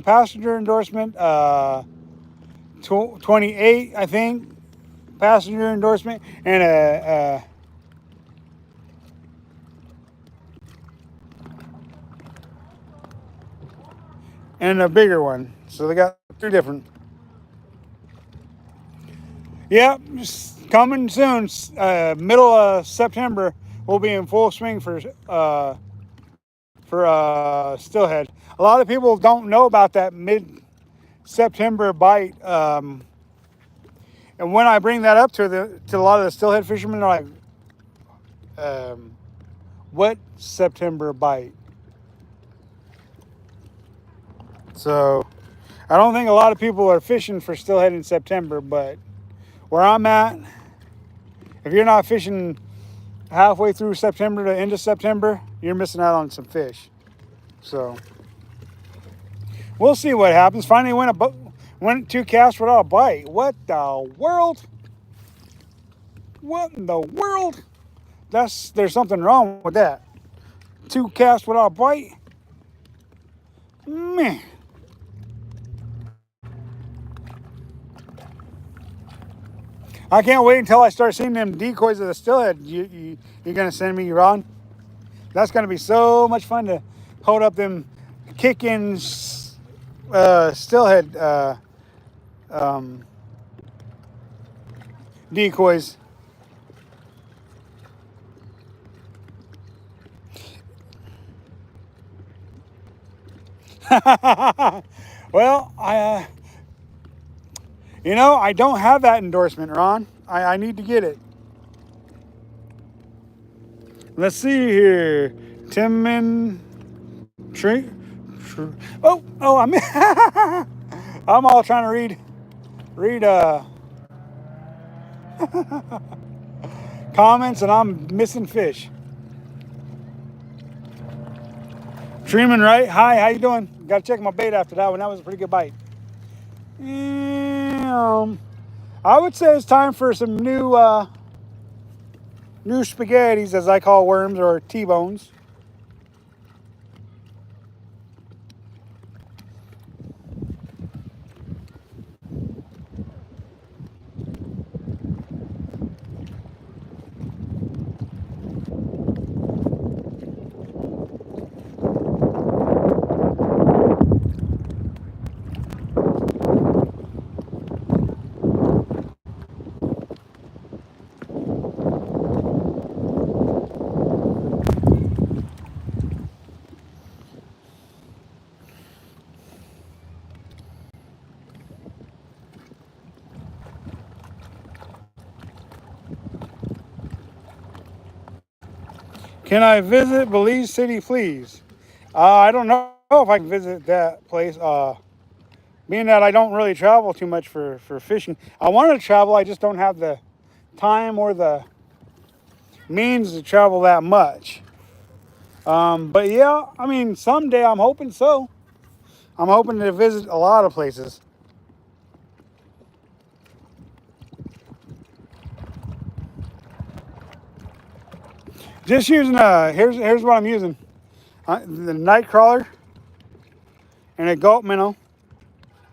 passenger endorsement, 28 I think passenger endorsement, and a bigger one. So they got two different. Yep, coming soon. Middle of September, we'll be in full swing for steelhead. A lot of people don't know about that mid-September bite. And when I bring that up to a lot of the steelhead fishermen, they're like, "What September bite?" So I don't think a lot of people are fishing for steelhead in September, but where I'm at, if you're not fishing halfway through September to end of September, you're missing out on some fish. So we'll see what happens. Finally went 2 casts without a bite. What the world? What in the world? There's something wrong with that. 2 casts without a bite? Man. I can't wait until I start seeing them decoys of the steelhead you're going to send me, Ron. That's going to be so much fun to hold up them kicking steelhead decoys. Well, I don't have that endorsement, Ron. I need to get it. Let's see here. Timman Tree. Oh, I'm I'm all trying to read comments and I'm missing fish. Treeman, right? Hi, how you doing? Got to check my bait after that one. That was a pretty good bite. I would say it's time for some new spaghettis, as I call worms, or T-bones. Can I visit Belize City, please? I don't know if I can visit that place. being that I don't really travel too much for fishing. I want to travel, I just don't have the time or the means to travel that much. But yeah, I mean, someday I'm hoping so. I'm hoping to visit a lot of places. Just using here's what I'm using. The night crawler and a gulp minnow,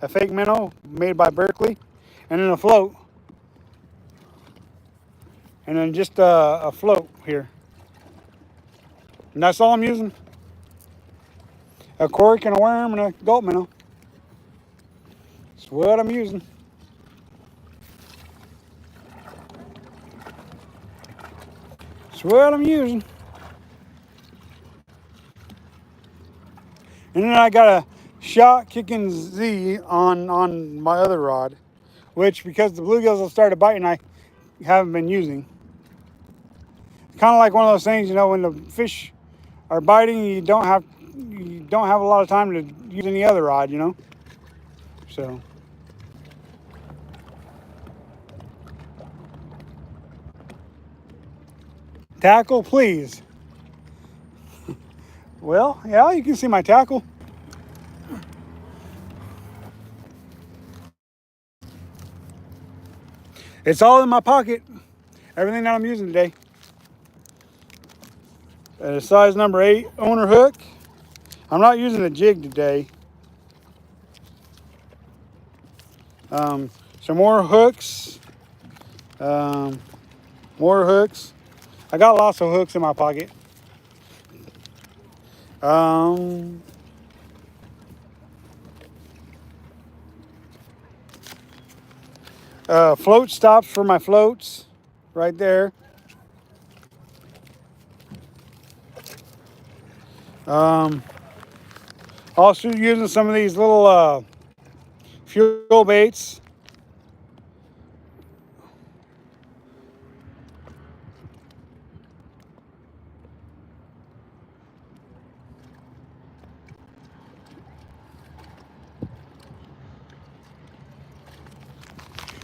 a fake minnow made by Berkeley, and then a float. And then just a float here. And that's all I'm using. A cork and a worm and a gulp minnow. That's what I'm using. That's what I'm using. And then I got a shot kicking Z on my other rod, which because the bluegills have started biting, I haven't been using. It's kind of like one of those things, you know, when the fish are biting, you don't have a lot of time to use any other rod, you know. So tackle, please. Well, yeah, you can see my tackle. It's all in my pocket. Everything that I'm using today. A size number 8 owner hook. I'm not using a jig today. Some more hooks. More hooks. I got lots of hooks in my pocket. Float stops for my floats. Right there. Also using some of these little fuel baits.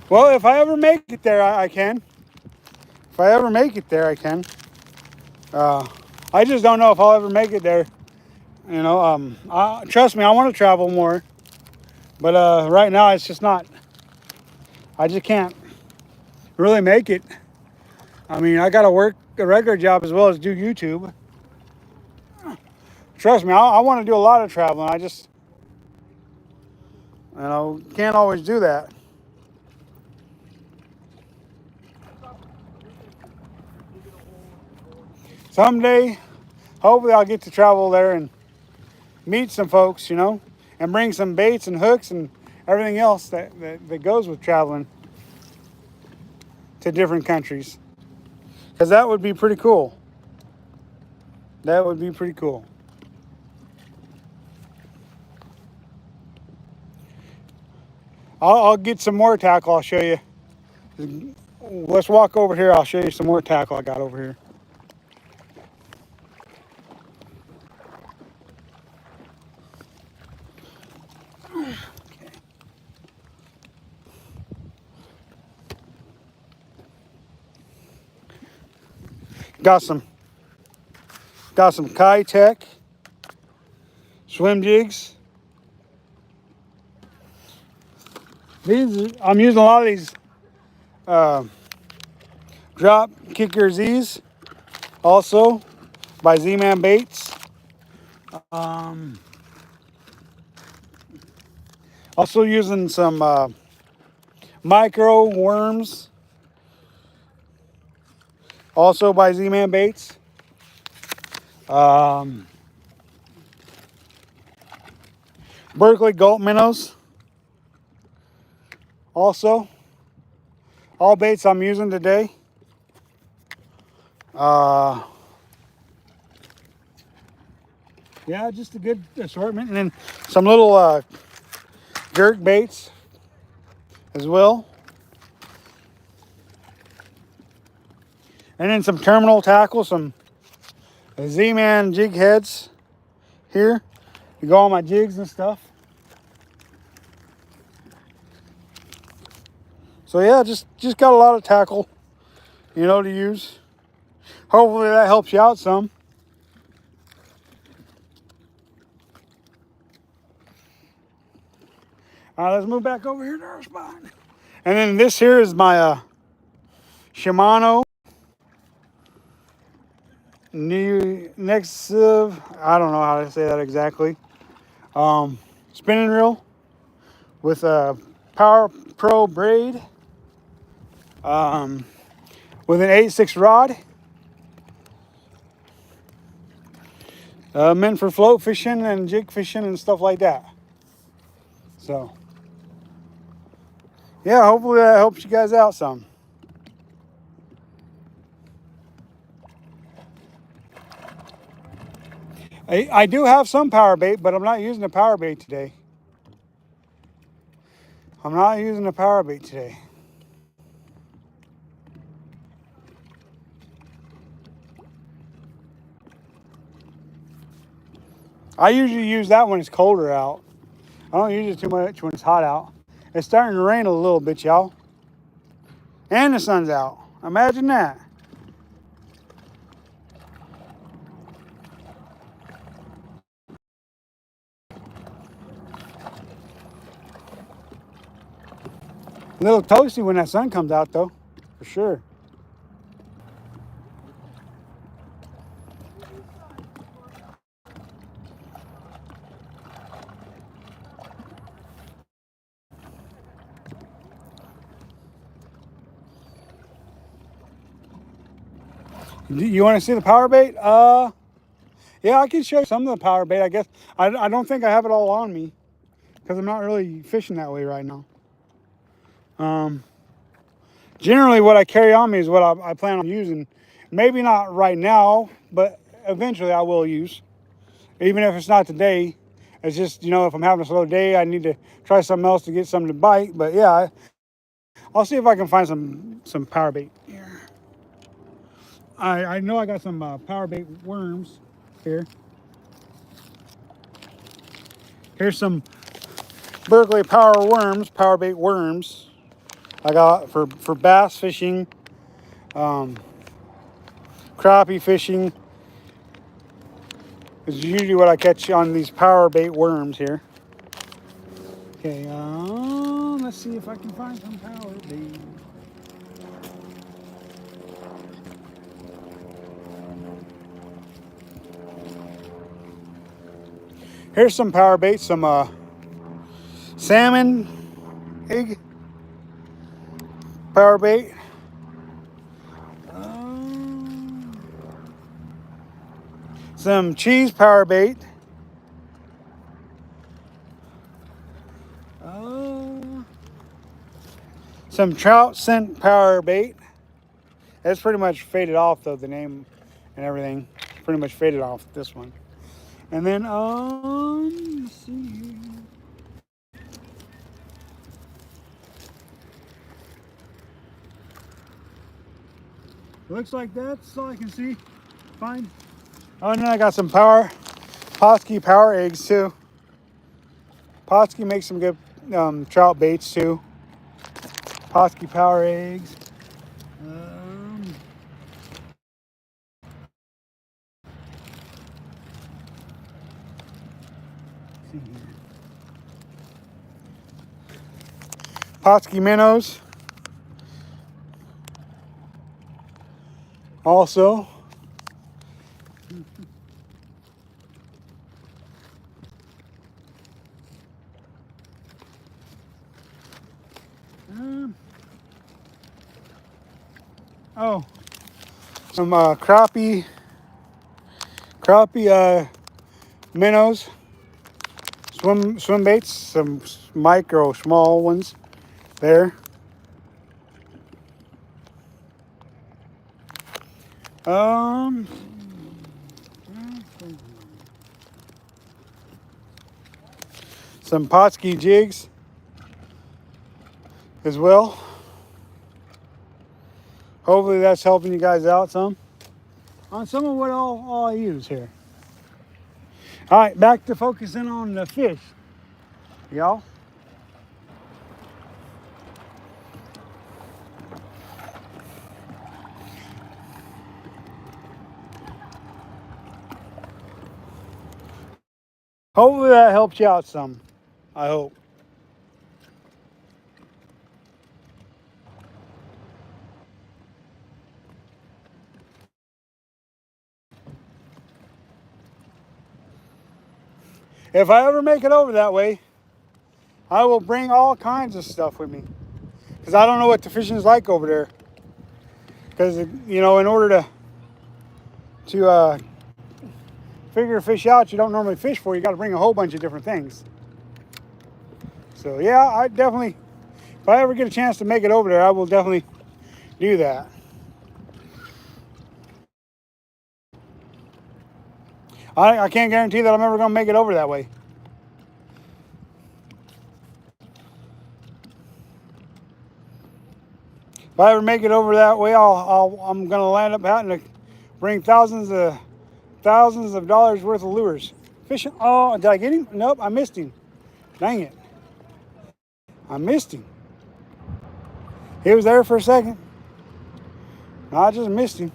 Well, if I ever make it there, I can. If I ever make it there, I can. I just don't know if I'll ever make it there. You know, trust me, I want to travel more. But right now, it's just not. I just can't really make it. I mean, I got to work a regular job as well as do YouTube. Trust me, I want to do a lot of traveling. I just, you know, can't always do that. Someday, hopefully I'll get to travel there and meet some folks, you know, and bring some baits and hooks and everything else that goes with traveling to different countries. Because that would be pretty cool. That would be pretty cool. I'll get some more tackle. I'll show you. Let's walk over here. I'll show you some more tackle I got over here. Got some Tech swim jigs. I'm using a lot of these drop kicker Z's, also by Z-Man Baits. Also using some micro worms, also by Z-Man Baits. Berkeley Gulp minnows. Also, all baits I'm using today. Yeah, just a good assortment. And then some little jerk baits as well. And then some terminal tackle, some Z-Man jig heads here to go on my jigs and stuff. So yeah, just got a lot of tackle, you know, to use. Hopefully that helps you out some. All right, let's move back over here to our spot. And then this here is my Shimano next, I don't know how to say that exactly. Spinning reel with a Power Pro braid, with an 8/6 rod, meant for float fishing and jig fishing and stuff like that. So yeah, hopefully that helps you guys out some. I do have some power bait, but I'm not using the power bait today. I'm not using the power bait today. I usually use that when it's colder out. I don't use it too much when it's hot out. It's starting to rain a little bit, y'all. And the sun's out. Imagine that. A little toasty when that sun comes out, though, for sure. You want to see the power bait? Yeah, I can show you some of the power bait, I guess. I don't think I have it all on me because I'm not really fishing that way right now. Generally, what I carry on me is what I plan on using. Maybe not right now, but eventually I will use. Even if it's not today. It's just, you know, if I'm having a slow day, I need to try something else to get something to bite. But yeah, I'll see if I can find some power bait here. I know I got some power bait worms here. Here's some Berkeley power bait worms. I got for bass fishing, crappie fishing. Is usually what I catch on these power bait worms here. Okay, let's see if I can find some power bait. Here's some power bait, some salmon egg power bait. Some cheese power bait. Some trout scent power bait. It's pretty much faded off though, the name and everything. Pretty much faded off this one. And then let's see here. Looks like that's all I can see. Fine. Oh, and then I got some Potski power eggs too. Potski makes some good trout baits too. Potski power eggs. See here. Potski minnows. Also. Oh, some crappie minnows, swim baits, some micro small ones there. Some Potski jigs as well. Hopefully that's helping you guys out some on some of what all I use here. All right, back to focusing on the fish, y'all. Hopefully that helps you out some. I hope. If I ever make it over that way, I will bring all kinds of stuff with me. Because I don't know what the fishing is like over there. Because, you know, in order to figure a fish out you don't normally fish for, you got to bring a whole bunch of different things. So, yeah, I definitely, if I ever get a chance to make it over there, I will definitely do that. I can't guarantee that I'm ever going to make it over that way. If I ever make it over that way, I'm going to land up having to bring thousands of dollars worth of lures. Fishing. Oh, did I get him? Nope, I missed him. Dang it. I missed him. He was there for a second. I just missed him.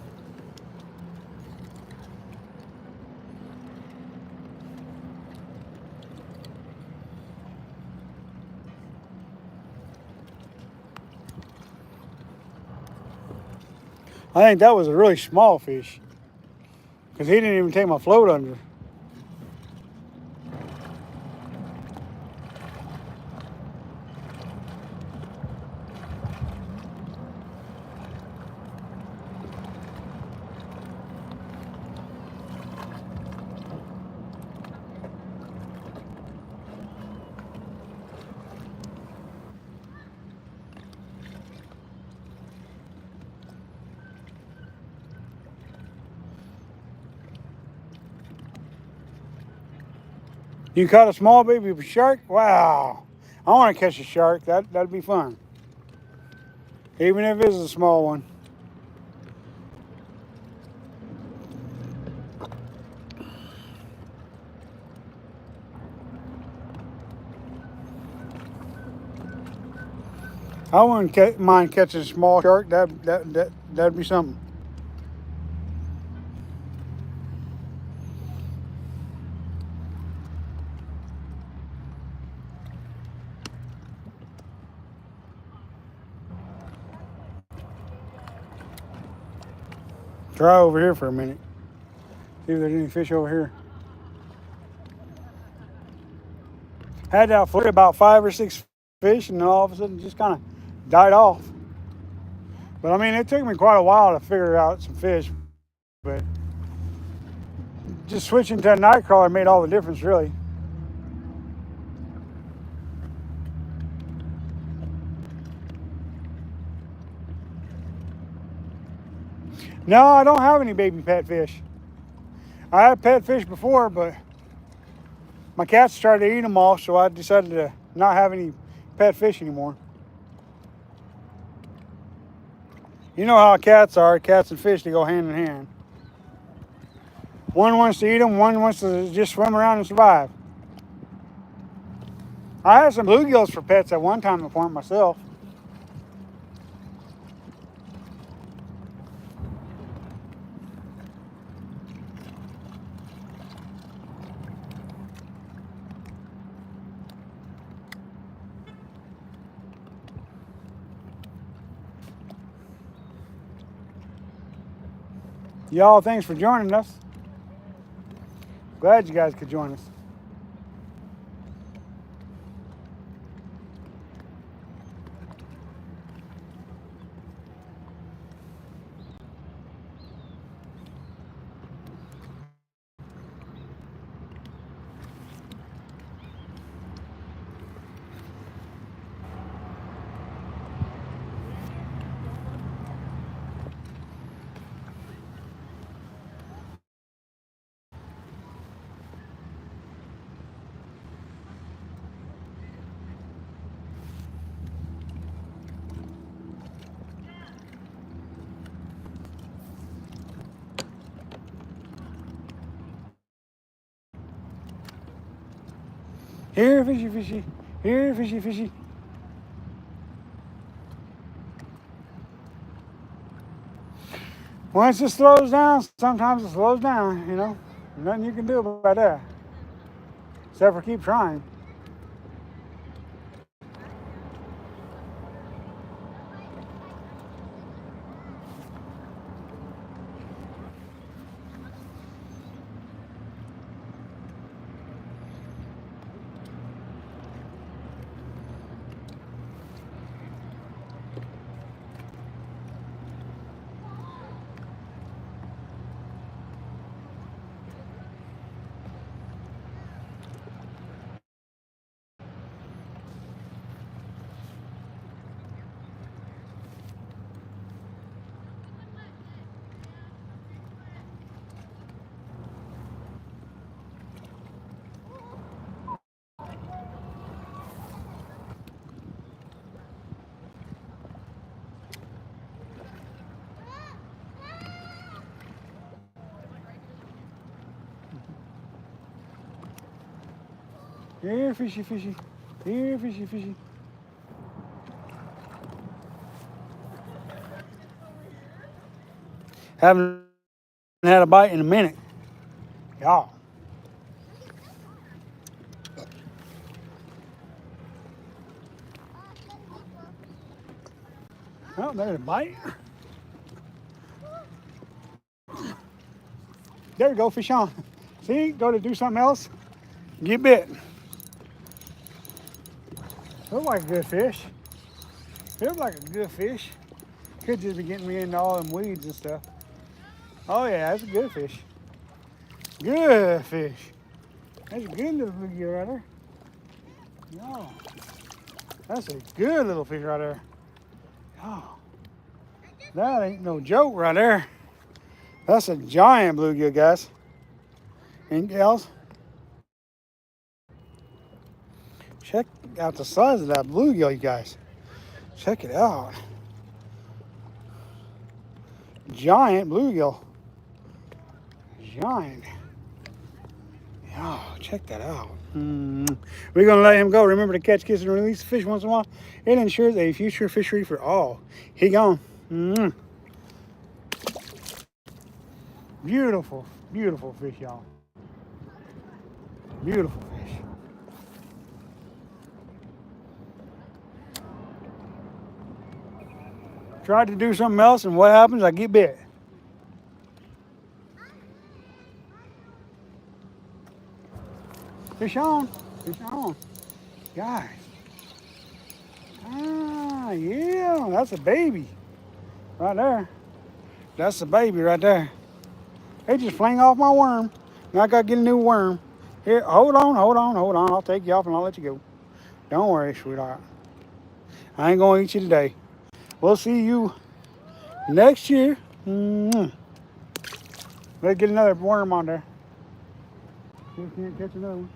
I think that was a really small fish because he didn't even take my float under. You caught a small baby shark? Wow. I want to catch a shark. That'd be fun. Even if it is a small one. I wouldn't mind catching a small shark. That'd be something. Try over here for a minute. See if there's any fish over here. Had that float about 5 or 6 fish, and then all of a sudden just kind of died off. But I mean, it took me quite a while to figure out some fish. But just switching to a night crawler made all the difference, really. No, I don't have any baby pet fish. I had pet fish before, but my cats started eating them all, so I decided to not have any pet fish anymore. You know how cats are. Cats and fish, they go hand in hand. One wants to eat them, one wants to just swim around and survive. I had some bluegills for pets at one time before myself. Y'all, thanks for joining us. Glad you guys could join us. Here, fishy, fishy. Here, fishy, fishy. Once it slows down, sometimes it slows down, you know. Nothing you can do about that. Except for keep trying. Here, fishy, fishy. Here, fishy, fishy. Haven't had a bite in a minute. Y'all. Oh, there's a bite. There you go, fish on. See, go to do something else, get bit. Looks like a good fish. Feels like a good fish. Could just be getting me into all them weeds and stuff. Oh yeah, that's a good fish. Good fish. That's a good little bluegill right there. No, that's a good little fish right there. Oh, that ain't no joke right there. That's a giant bluegill, guys. Anything else? Check out the size of that bluegill, you guys. Check it out. Giant bluegill. Giant. Oh, check that out. We're going to let him go. Remember to catch, kiss, and release fish once in a while. It ensures a future fishery for all. He gone. Beautiful, beautiful fish, y'all. Beautiful fish. Tried to do something else, and what happens? I get bit. Fish on. Fish on. Guys. Ah, yeah. That's a baby. Right there. That's a baby right there. They just fling off my worm. Now I got to get a new worm. Here, hold on, hold on, hold on. I'll take you off and I'll let you go. Don't worry, sweetheart. I ain't going to eat you today. We'll see you next year. Let's get another worm on there. See if we can't catch another one.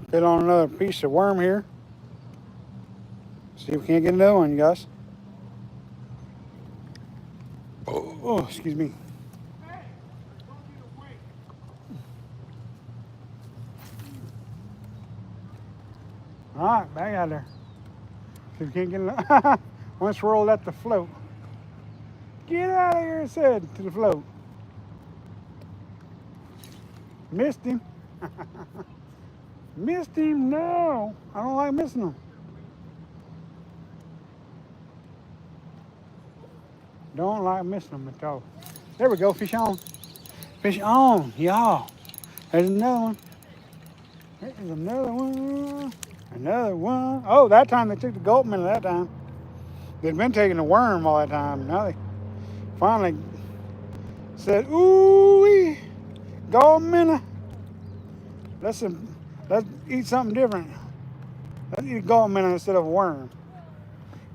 Put on another piece of worm here. See if we can't get another one, you guys. Oh, excuse me. All right, back out there. See if we can't get another. Once rolled at the float. Get out of here, it said, to the float. Missed him. Missed him, no. I don't like missing them. Don't like missing them at all. There we go, fish on. Fish on, y'all. There's another one. There's another one. Another one. Oh, that time they took the gulp minnow that time. They'd been taking the worm all that time. Now they finally said, ooh, gulp minnow. Let's eat something different. Let's eat a gulp minnow instead of a worm.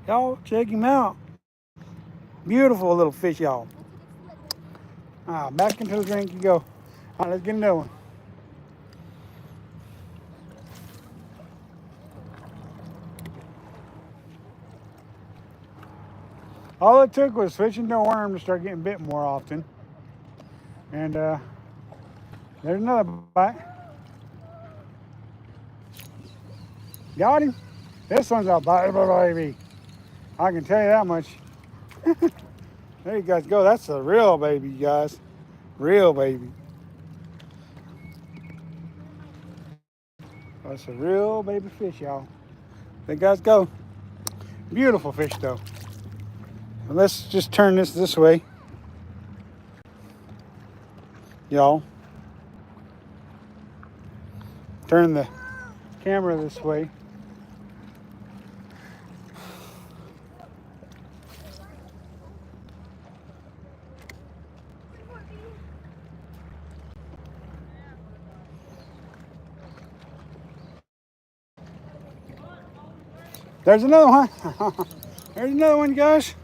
Y'all, check him out. Beautiful little fish, y'all. Back into the drink you go. All right, let's get another one. All it took was switching to a worm to start getting bit more often. And there's another bite. Got him. This one's a bite, baby. I can tell you that much. There you guys go. That's a real baby, you guys. Real baby. That's a real baby fish, y'all. There you guys go. Beautiful fish, though. Let's just turn this way, y'all. Turn the camera this way. There's another one. There's another one, guys.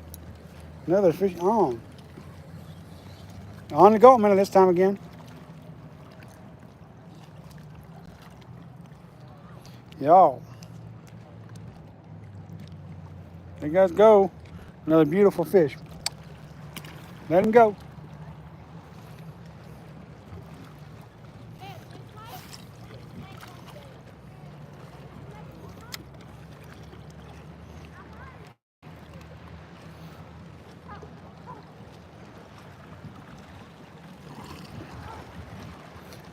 Another fish on the gulp minnow this time again. Y'all. There you guys go. Another beautiful fish. Let him go.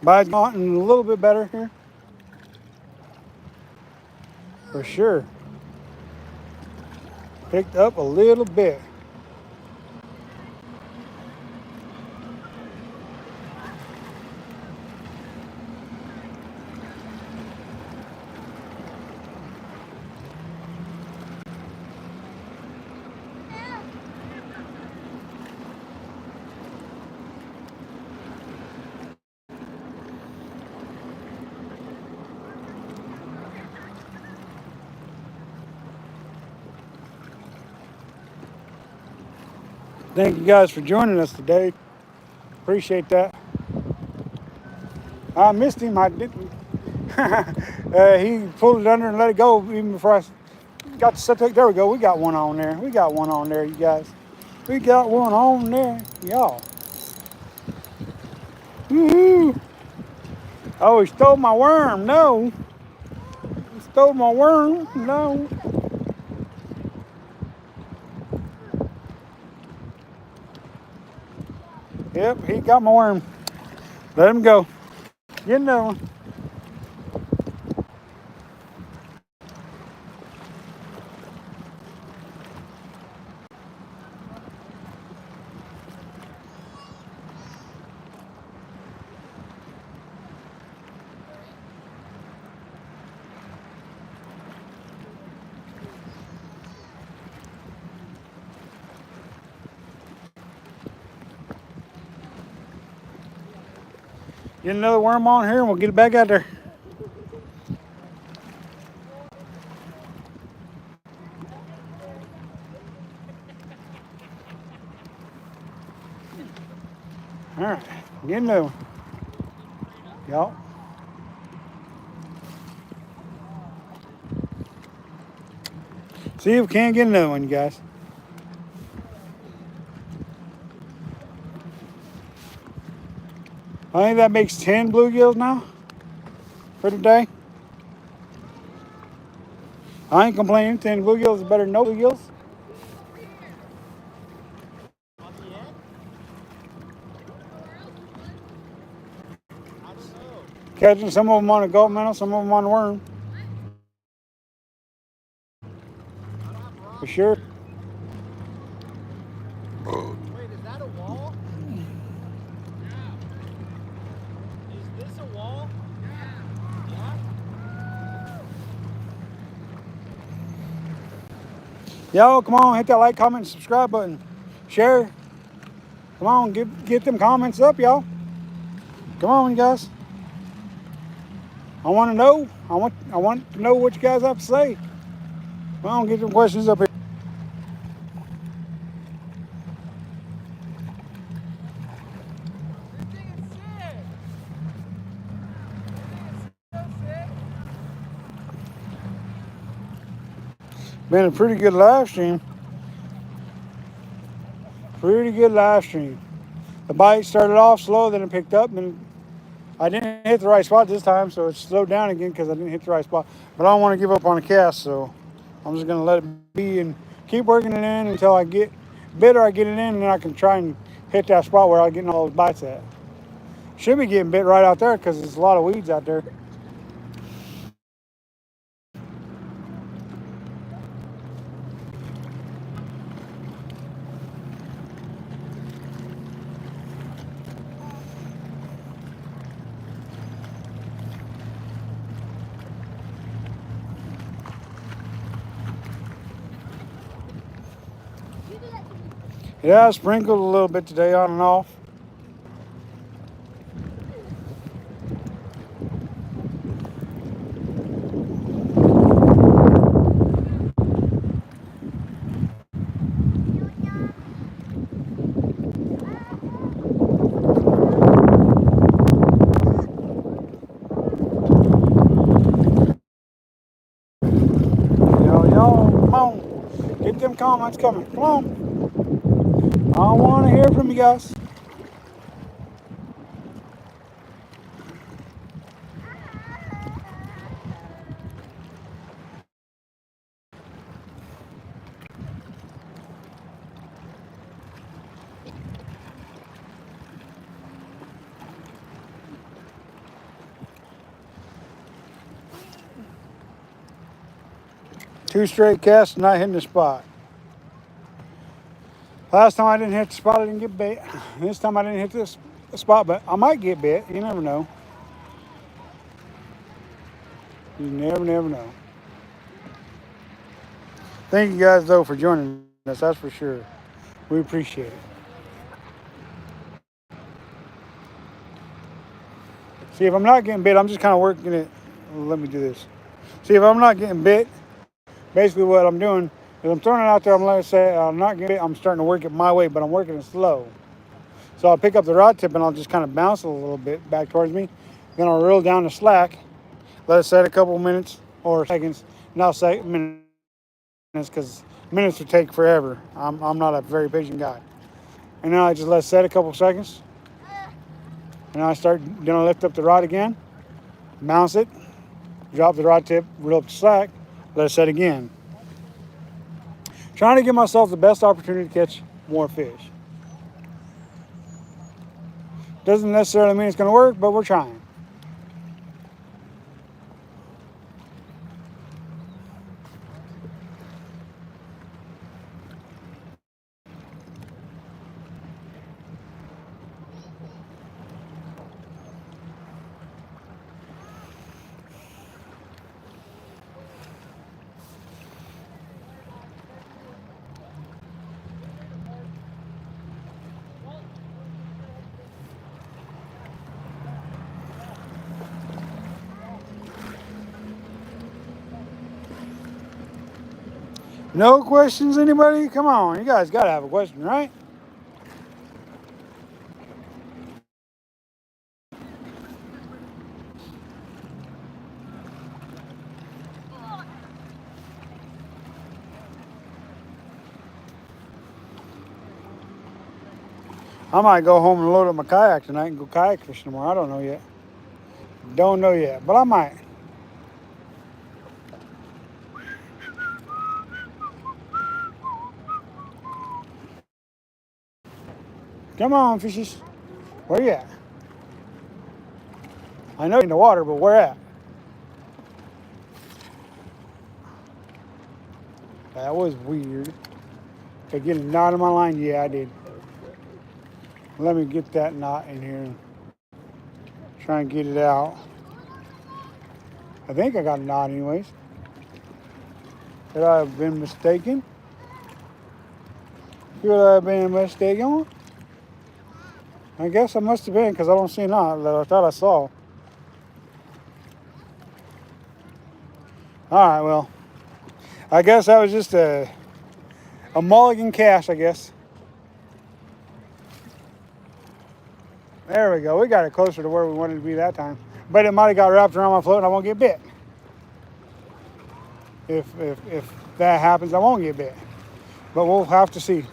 Bite's gotten a little bit better here. For sure. Picked up a little bit. Thank you guys for joining us today. Appreciate that. I missed him. I didn't. He pulled it under and let it go even before I got to set. There we go. We got one on there. We got one on there, you guys. We got one on there, y'all. Woo-hoo. Oh, he stole my worm. No. He stole my worm. No. Yep, he got my worm. Let him go. Get another one. Get another worm on here and we'll get it back out there. All right, get another one. Y'all. See if we can get another one, you guys. I think that makes 10 bluegills now for today. I ain't complaining. 10 bluegills is better than no bluegills. Catching some of them on a gulp minnow, some of them on a worm. For sure. Wait, is that a wall? Is this a wall? Y'all, come on, hit that like, comment, and subscribe button. Share. Come on, get them comments up, y'all. Come on, you guys. I want to know. I want to know what you guys have to say. Come on, get them questions up here. This thing is sick. This thing is so sick. Been a pretty good live stream. Pretty good live stream. The bite started off slow, then it picked up, and I didn't hit the right spot this time, so it slowed down again because I didn't hit the right spot. But I don't want to give up on the cast, so I'm just going to let it be and keep working it in until I get bit or I get it in, and then I can try and hit that spot where I'm getting all those bites at. Should be getting bit right out there because there's a lot of weeds out there. Yeah, I sprinkled a little bit today on and off. Y'all, come on. Get them comments coming. Come on. I want to hear from you guys. Two straight casts, not hitting the spot. Last time I didn't hit the spot, I didn't get bit. This time I didn't hit this spot, but I might get bit. You never know. You never know. Thank you guys, though, for joining us. That's for sure. We appreciate it. See, if I'm not getting bit, I'm just kind of working it. Let me do this. See, if I'm not getting bit, basically what I'm doing is I'm throwing it out there. I'm letting it say I'm not getting bit. I'm starting to work it my way, but I'm working it slow. So I'll pick up the rod tip and I'll just kind of bounce it a little bit back towards me. Then I'll reel down the slack, let it set a couple minutes or seconds. And I'll say minutes because minutes will take forever. I'm not a very patient guy. And then I just let it set a couple seconds. And then I lift up the rod again, bounce it, drop the rod tip, reel up the slack, let it set again. Trying to give myself the best opportunity to catch more fish. Doesn't necessarily mean it's going to work, but we're trying. No questions, anybody? Come on, you guys got to have a question, right? I might go home and load up my kayak tonight and go kayak fishing tomorrow. I don't know yet. Don't know yet, but I might. Come on, fishies. Where you at? I know you're in the water, but where at? That was weird. Did I get a knot in my line? Yeah, I did. Let me get that knot in here and try and get it out. I think I got a knot anyways. Could I have been mistaken? Could I have been mistaken? I guess I must have been because I don't see none that I thought I saw. All right, well, I guess that was just a mulligan cast, I guess. There we go. We got it closer to where we wanted to be that time. But it might have got wrapped around my float and I won't get bit. If that happens, I won't get bit. But we'll have to see.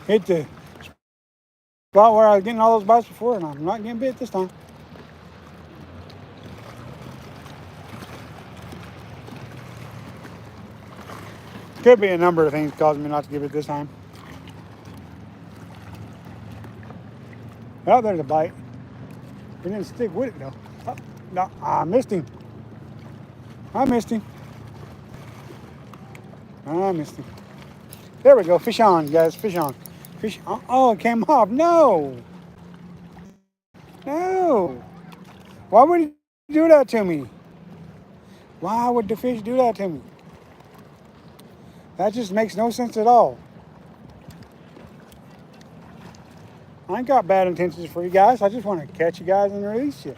Hit the spot where I was getting all those bites before, and I'm not getting bit this time. Could be a number of things causing me not to get it this time. Oh, there's a bite. It didn't stick with it though. Oh, no, I missed him. I missed him. There we go. Fish on, guys. Fish on. Fish on. Oh, it came off. No. No. Why would he do that to me? Why would the fish do that to me? That just makes no sense at all. I ain't got bad intentions for you guys. I just want to catch you guys and release you.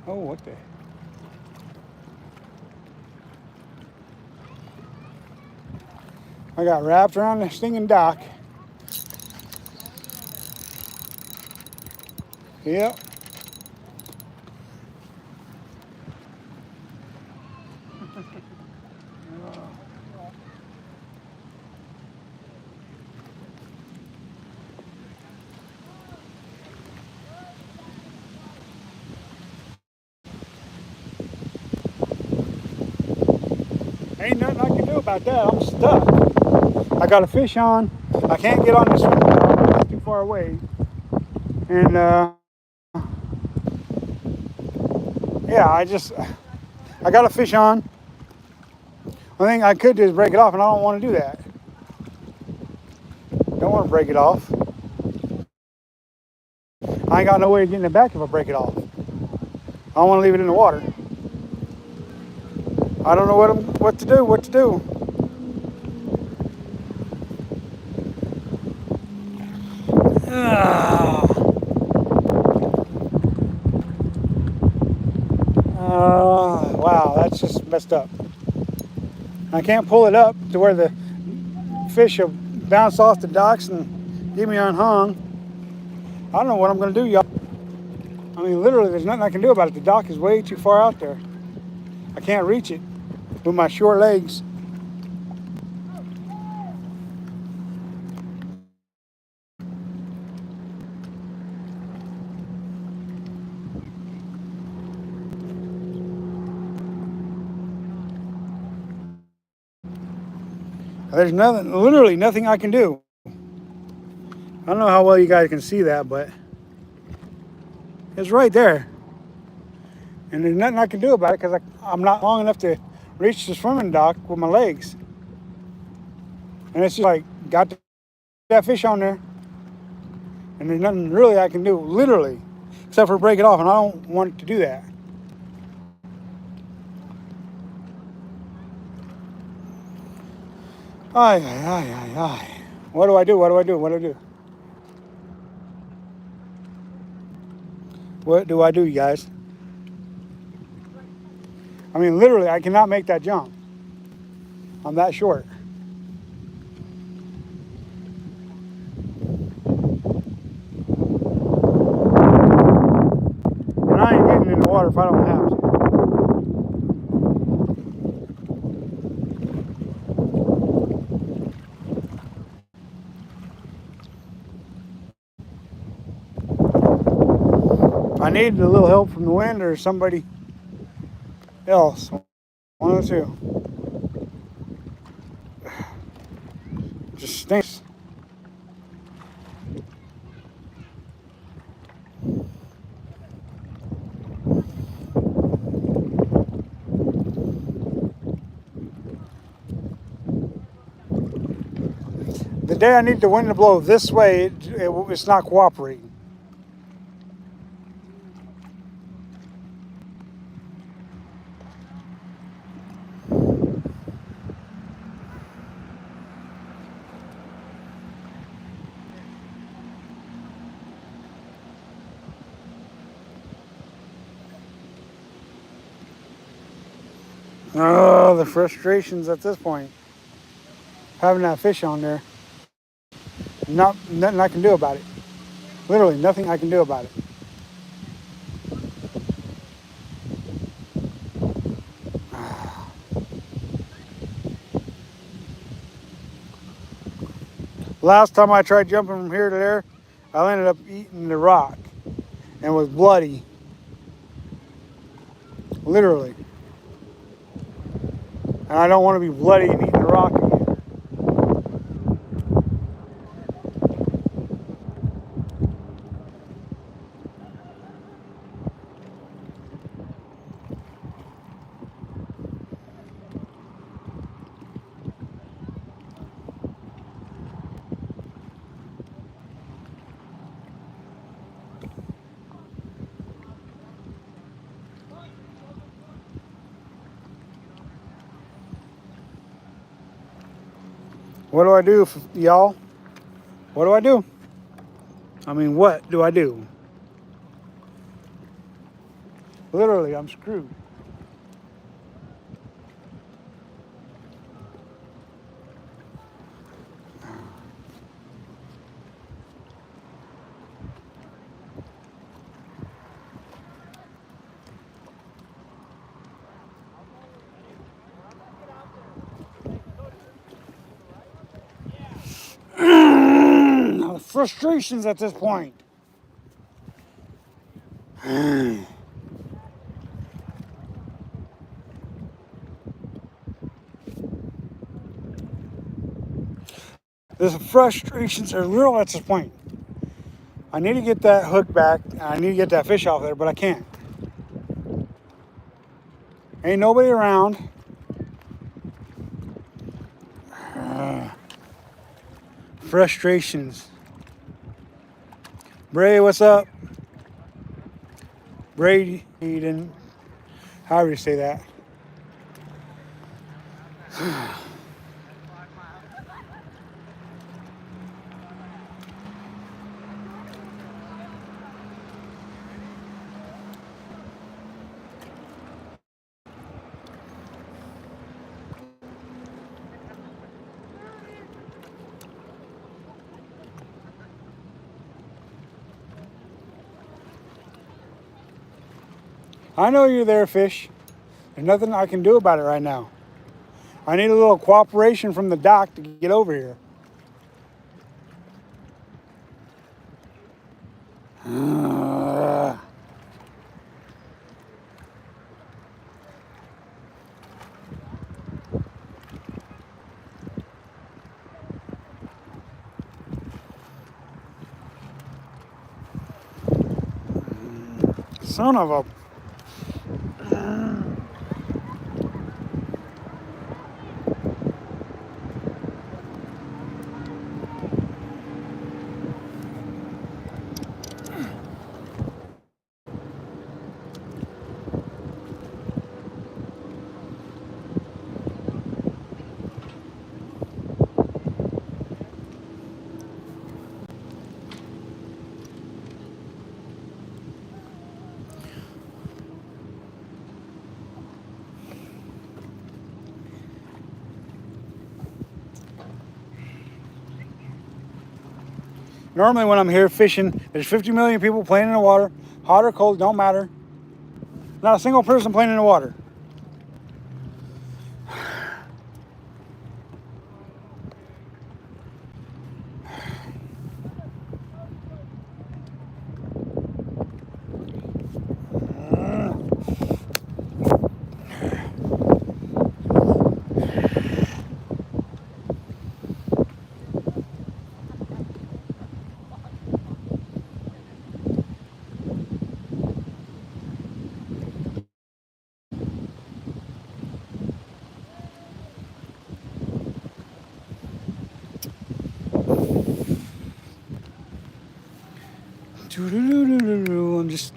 Oh, what the? I got wrapped around the stinging dock. Yep. Ain't nothing I can do about that. I'm stuck. I got a fish on. I can't get on this one. It's too far away. And yeah, I got a fish on. One thing I could do is break it off, and I don't want to do that. Don't want to break it off. I ain't got no way of getting it back if I break it off. I don't want to leave it in the water. I don't know what to do. Wow, that's just messed up. I can't pull it up to where the fish will bounce off the docks and get me unhung. I don't know what I'm going to do, y'all. I mean, literally, there's nothing I can do about it. The dock is way too far out there. I can't reach it with my short legs. There's nothing, literally nothing I can do. I don't know how well you guys can see that, but it's right there. And there's nothing I can do about it because I'm not long enough to reach the swimming dock with my legs. And it's just like, got that fish on there. And there's nothing really I can do, literally, except for break it off, and I don't want to do that. Ay. What do I do? What do I do, you guys? I mean, literally, I cannot make that jump. I'm that short. And I ain't getting in the water if I don't have to. I needed a little help from the wind or somebody else. One of the two. Just stinks. day I need the wind to blow this way, it's not cooperating. Oh, the frustrations at this point. Having that fish on there. Nothing I can do about it. Literally nothing I can do about it. Last time I tried jumping from here to there, I ended up eating the rock and was bloody. Literally. And I don't want to be bloody and eating the rock again. What do I do, y'all? What do I do? I mean, what do I do? Literally, I'm screwed. Frustrations at this point. The frustrations are real at this point. I need to get that hook back. I need to get that fish off there, but I can't. Ain't nobody around. Frustrations. Bray, what's up? Brady, Eden, however you say that. I know you're there, fish. There's nothing I can do about it right now. I need a little cooperation from the dock to get over here. Son of a... Normally when I'm here fishing, there's 50 million people playing in the water. Hot or cold, don't matter. Not a single person playing in the water. I'm just.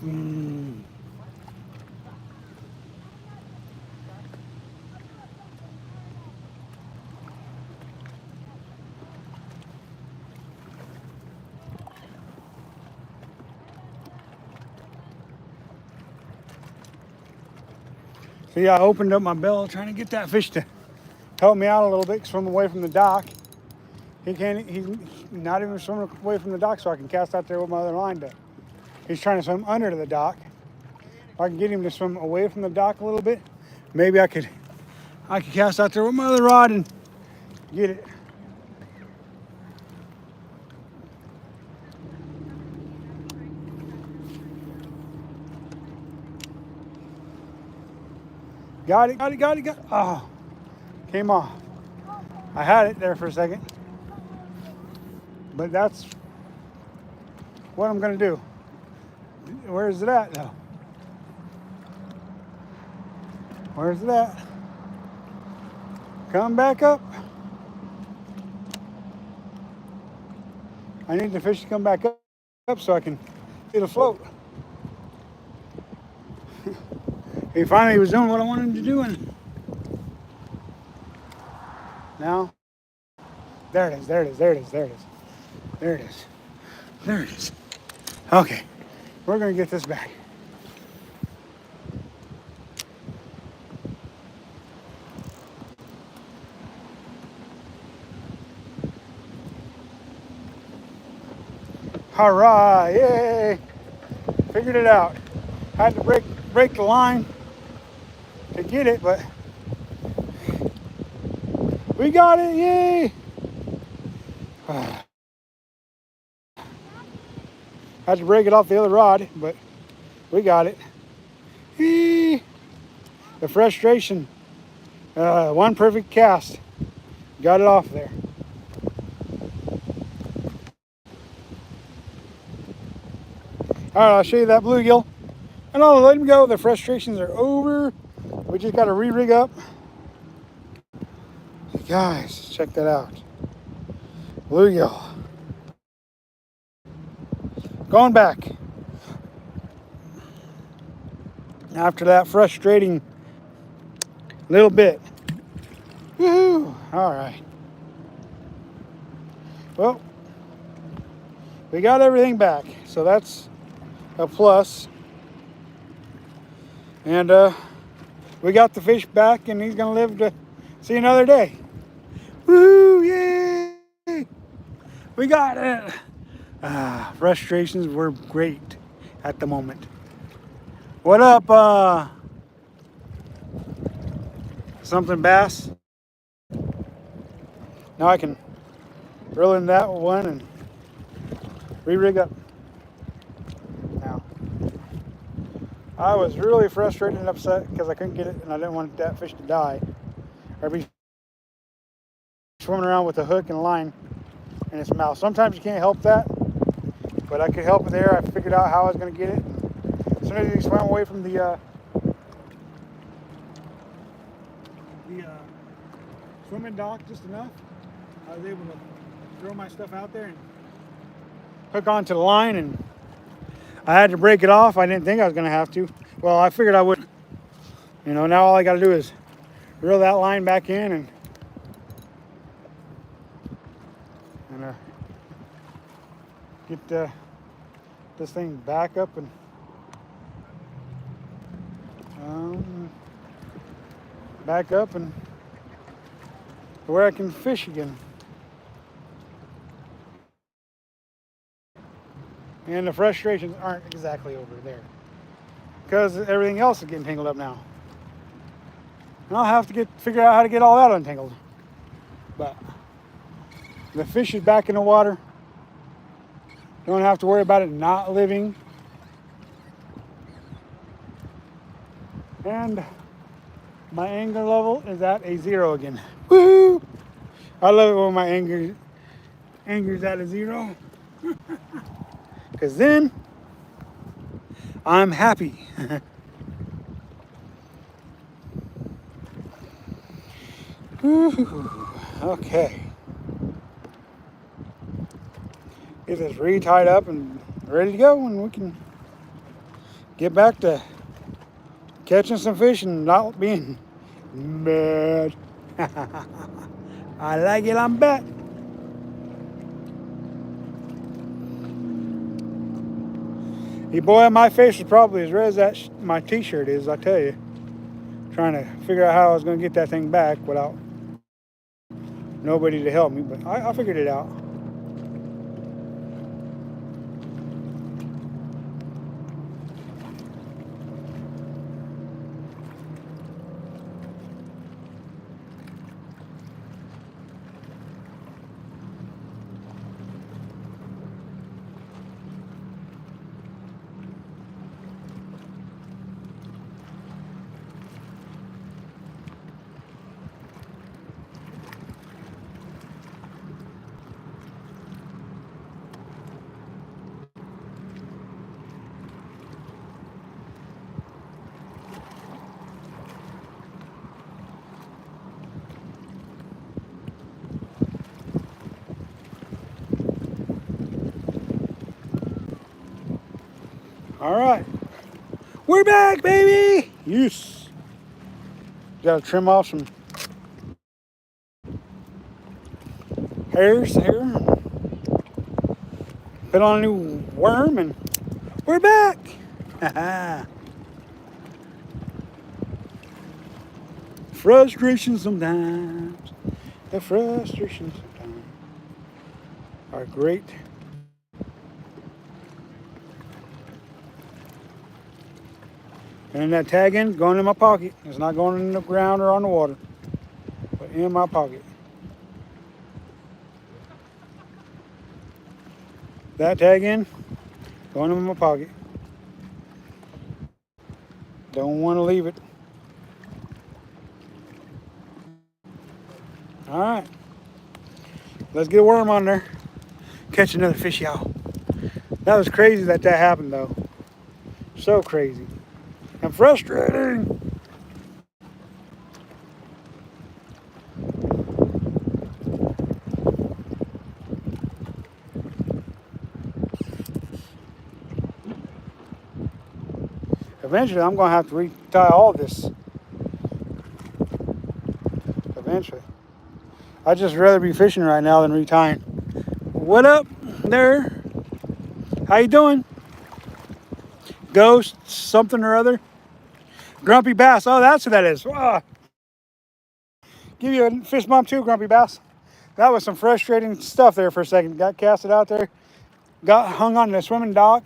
See, I opened up my bill trying to get that fish to help me out a little bit, swim away from the dock. He's not even swimming away from the dock, so I can cast out there with my other line to. He's trying to swim under the dock. If I can get him to swim away from the dock a little bit, maybe I could cast out there with my other rod and get it. Got it. Oh, came off. I had it there for a second. But that's what I'm gonna do. Where's it at though? Where's it at? Come back up. I need the fish to come back up so I can get a float. He finally was doing what I wanted him to do, and now there it is. Okay, we're gonna get this back. All right, yay! Figured it out. Had to break the line to get it, but we got it, yay! Had to break it off the other rod, but we got it. Eee. The frustration, one perfect cast, got it off there. All right, I'll show you that bluegill, and I'll let him go. The frustrations are over. We just got to re-rig up. Guys, check that out. Bluegill. Going back. After that frustrating little bit. Woohoo! All right. Well, we got everything back, so that's a plus. And we got the fish back, and he's gonna live to see another day. Woo! Yay! We got it. Frustrations were great at the moment. What up, something bass? Now I can reel in that one and re-rig up. Now, I was really frustrated and upset because I couldn't get it, and I didn't want that fish to die or be swimming around with a hook and a line in its mouth. Sometimes you can't help that, but I could help it there. I figured out how I was going to get it. As soon as he swam away from the swimming dock just enough, I was able to throw my stuff out there and hook onto the line, and I had to break it off. I didn't think I was going to have to. Well, I figured I would. You know, now all I got to do is reel that line back in and get this thing back up and where I can fish again. And the frustrations aren't exactly over there because everything else is getting tangled up now. And I'll have to figure out how to get all that untangled. But the fish is back in the water. Don't have to worry about it not living. And my anger level is at a 0 again. Woo! I love it when my anger's at a 0. Because then I'm happy. Okay. Get this re-tied up and ready to go, and we can get back to catching some fish and not being mad. I like it, I'm back. Hey boy, my face is probably as red as that my t-shirt is, I tell you. Trying to figure out how I was going to get that thing back without nobody to help me, but I figured it out. All right, we're back, baby. Yes. Got to trim off some hairs here. Put on a new worm, and we're back. Frustration sometimes. The frustrations sometimes are great. And that tag in going in my pocket. It's not going in the ground or on the water, but in my pocket. That tag in going in my pocket. Don't want to leave it. All right, let's get a worm on there. Catch another fish, y'all. That was crazy that happened, though. So crazy and frustrating. Eventually, I'm going to have to retie all this. Eventually. I'd just rather be fishing right now than retying. What up there? How you doing? Ghost, something or other? Grumpy Bass. Oh, that's who that is. Ah. Give you a fist bump too, Grumpy Bass. That was some frustrating stuff there for a second. Got casted out there. Got hung on the swimming dock.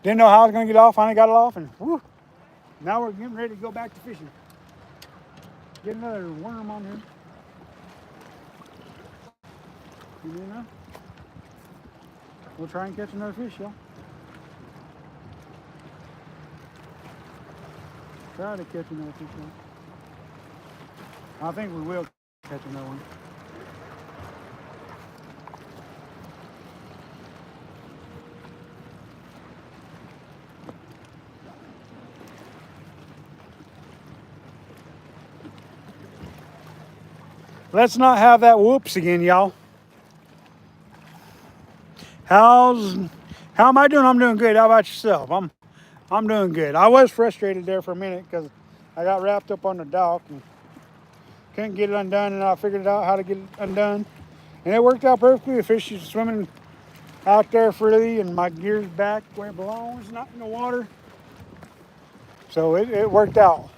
Didn't know how I was going to get off. Finally got it off. And whew, now we're getting ready to go back to fishing. Get another worm on here. You know? We'll try and catch another fish, y'all. Try to catch another fish, y'all. I think we will catch another one. Let's not have that whoops again, y'all. How am I doing? I'm doing good. How about yourself? I'm doing good. I was frustrated there for a minute because I got wrapped up on the dock and couldn't get it undone, and I figured out how to get it undone. And it worked out perfectly. The fish is swimming out there freely, and my gear's back where it belongs, not in the water. So it worked out.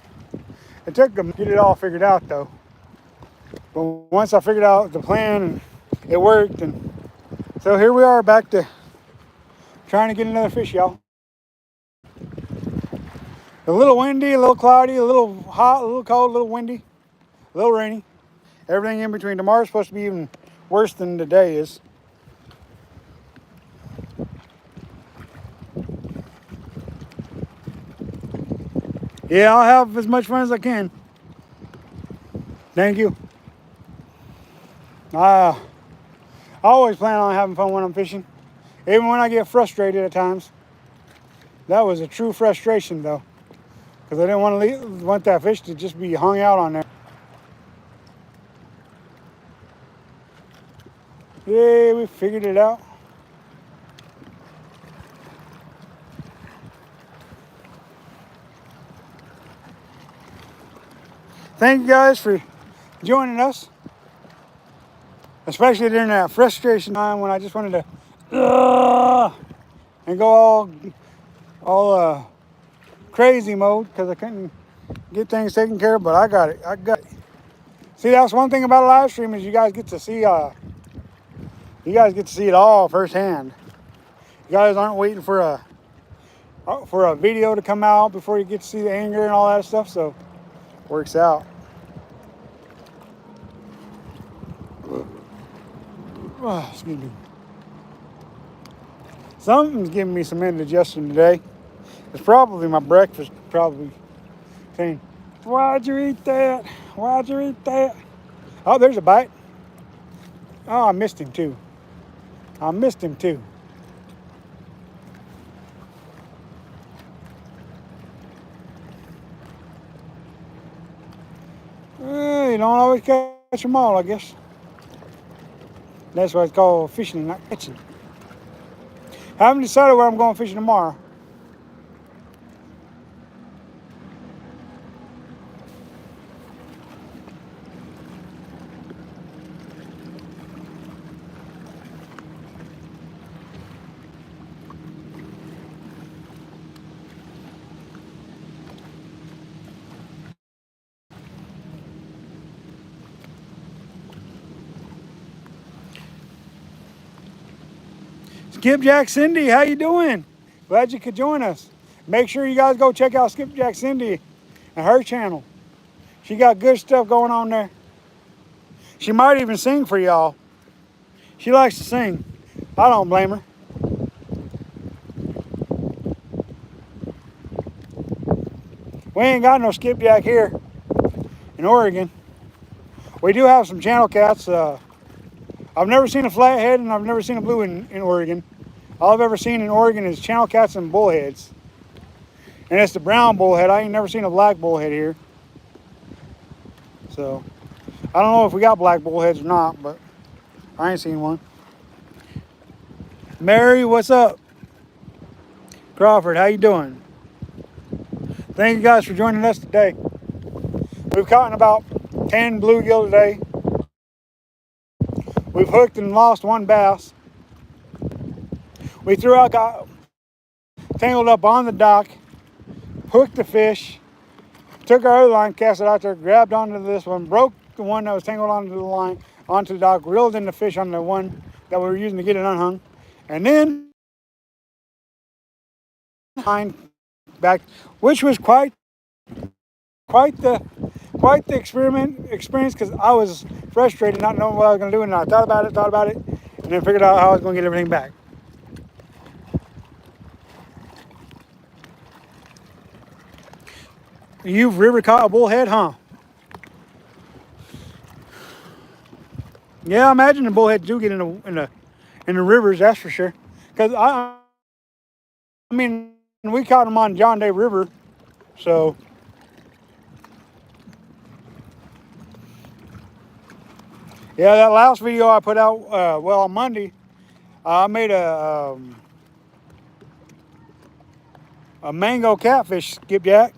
It took them to get it all figured out, though. But once I figured out the plan, it worked. And so here we are back to trying to get another fish, y'all. A little windy, a little cloudy, a little hot, a little cold, a little windy, a little rainy. Everything in between. Tomorrow's supposed to be even worse than today is. Yeah, I'll have as much fun as I can. Thank you. I always plan on having fun when I'm fishing, even when I get frustrated at times. That was a true frustration, though, because I didn't want that fish to just be hung out on there. Yay, we figured it out. Thank you guys for joining us, especially during that frustration time when I just wanted to and go all crazy mode because I couldn't get things taken care of. But I got it. I got it. See, that's one thing about a live stream is you guys get to see it all firsthand. You guys aren't waiting for a video to come out before you get to see the anger and all that stuff. So works out. Oh, excuse me. Something's giving me some indigestion today. It's probably my breakfast. Probably saying, "Why'd you eat that? Why'd you eat that?" Oh, there's a bite. Oh, I missed him too. I missed him too. You don't always catch them all, I guess. That's why it's called fishing, not catching. I haven't decided where I'm going fishing tomorrow. Skipjack Cindy, how you doing? Glad you could join us. Make sure you guys go check out Skipjack Cindy and her channel. She got good stuff going on there. She might even sing for y'all. She likes to sing. I don't blame her. We ain't got no skipjack here in Oregon. We do have some channel cats. I've never seen a flathead and I've never seen a blue in Oregon. All I've ever seen in Oregon is channel cats and bullheads. And it's the brown bullhead. I ain't never seen a black bullhead here. So, I don't know if we got black bullheads or not, but I ain't seen one. Mary, what's up? Crawford, how you doing? Thank you guys for joining us today. We've caught about 10 bluegill today. We've hooked and lost one bass. We threw out, got tangled up on the dock, hooked the fish, took our other line, cast it out there, grabbed onto this one, broke the one that was tangled onto the line, onto the dock, reeled in the fish on the one that we were using to get it unhung, and then line back, which was quite the experience because I was frustrated, not knowing what I was going to do, and I thought about it, and then figured out how I was going to get everything back. You've river caught a bullhead, huh? Yeah, I imagine the bullheads do get in the rivers, that's for sure. Because I mean, we caught them on John Day River, so. Yeah, that last video I put out, on Monday, I made a mango catfish skipjack.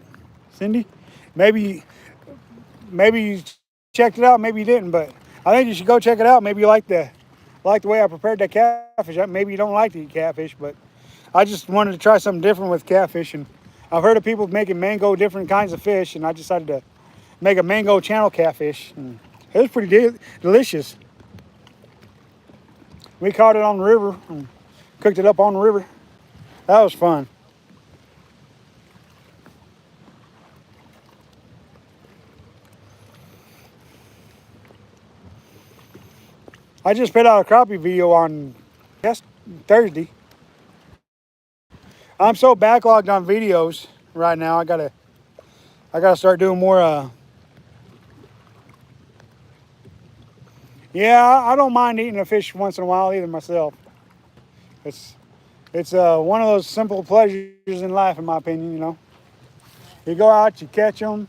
Cindy, maybe you checked it out, maybe you didn't, but I think you should go check it out. Maybe you like the way I prepared that catfish. Maybe you don't like to eat catfish, but I just wanted to try something different with catfish, and I've heard of people making mango different kinds of fish, and I decided to make a mango channel catfish. And it was pretty delicious. We caught it on the river and cooked it up on the river. That was fun. I just put out a crappie video on Thursday. I'm so backlogged on videos right now. I gotta start doing more. Yeah, I don't mind eating a fish once in a while either myself. It's one of those simple pleasures in life, in my opinion. You know, you go out, you catch them,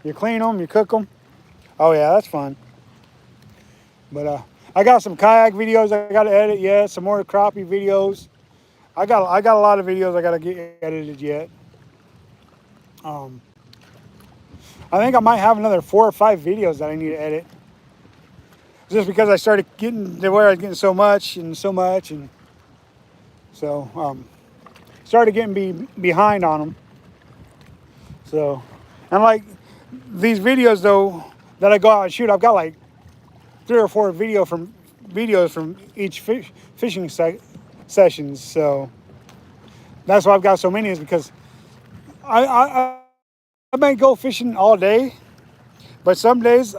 you clean them, you cook them. Oh yeah, that's fun. But I got some kayak videos I got to edit yet. Some more crappie videos. I got a lot of videos I got to get edited yet. I think I might have another 4 or 5 videos that I need to edit. Just because I started getting to where I was getting so much, and so started getting behind on them. So, and like these videos though that I go out and shoot, I've got like 3 or 4 videos from each fishing sessions. So that's why I've got so many, is because I may go fishing all day, but some days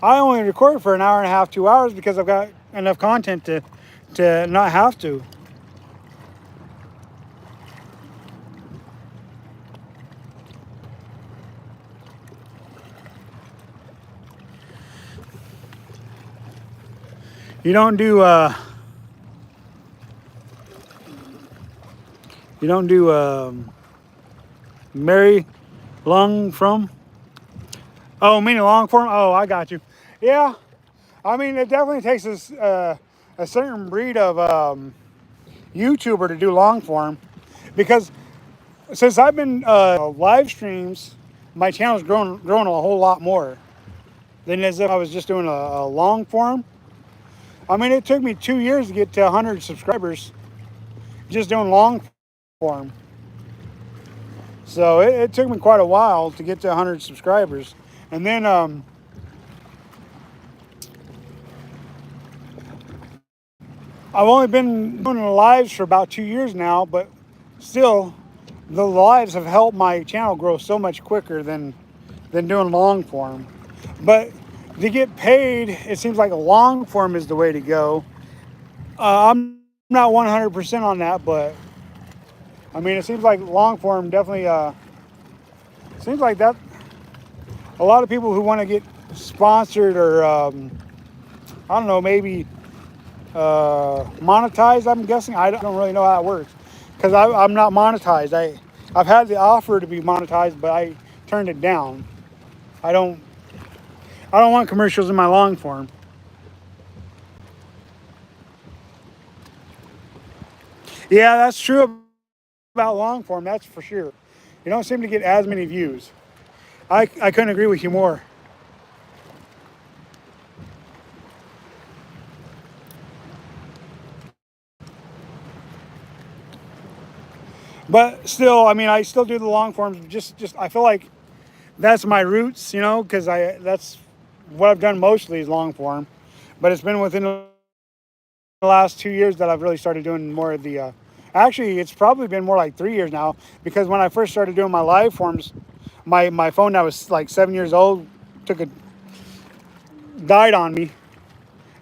I only record for an hour and a half, 2 hours, because I've got enough content to not have to. You don't do Mary Long from? Oh, meaning long form? Oh, I got you. Yeah, I mean, it definitely takes a certain breed of YouTuber to do long form, because since I've been live streams, my channel's grown a whole lot more than as if I was just doing a long form. I mean, it took me 2 years to get to 100 subscribers just doing long form. So it took me quite a while to get to 100 subscribers. And then I've only been doing the lives for about 2 years now, but still the lives have helped my channel grow so much quicker than doing long form. But to get paid, it seems like a long form is the way to go. I'm not 100% on that, but I mean, it seems like long form definitely seems like that. A lot of people who want to get sponsored, or I don't know, maybe monetized, I'm guessing. I don't really know how it works, because I'm not monetized. I've had the offer to be monetized, but I turned it down. I don't want commercials in my long form. Yeah, that's true about long form, that's for sure. You don't seem to get as many views. I couldn't agree with you more. But still, I mean, I still do the long forms. Just I feel like that's my roots, because that's what I've done mostly is long form. But it's been within the last 2 years that I've really started doing more of the. Actually, it's probably been more like 3 years now, because when I first started doing my live forms, my phone that was like 7 years old died on me,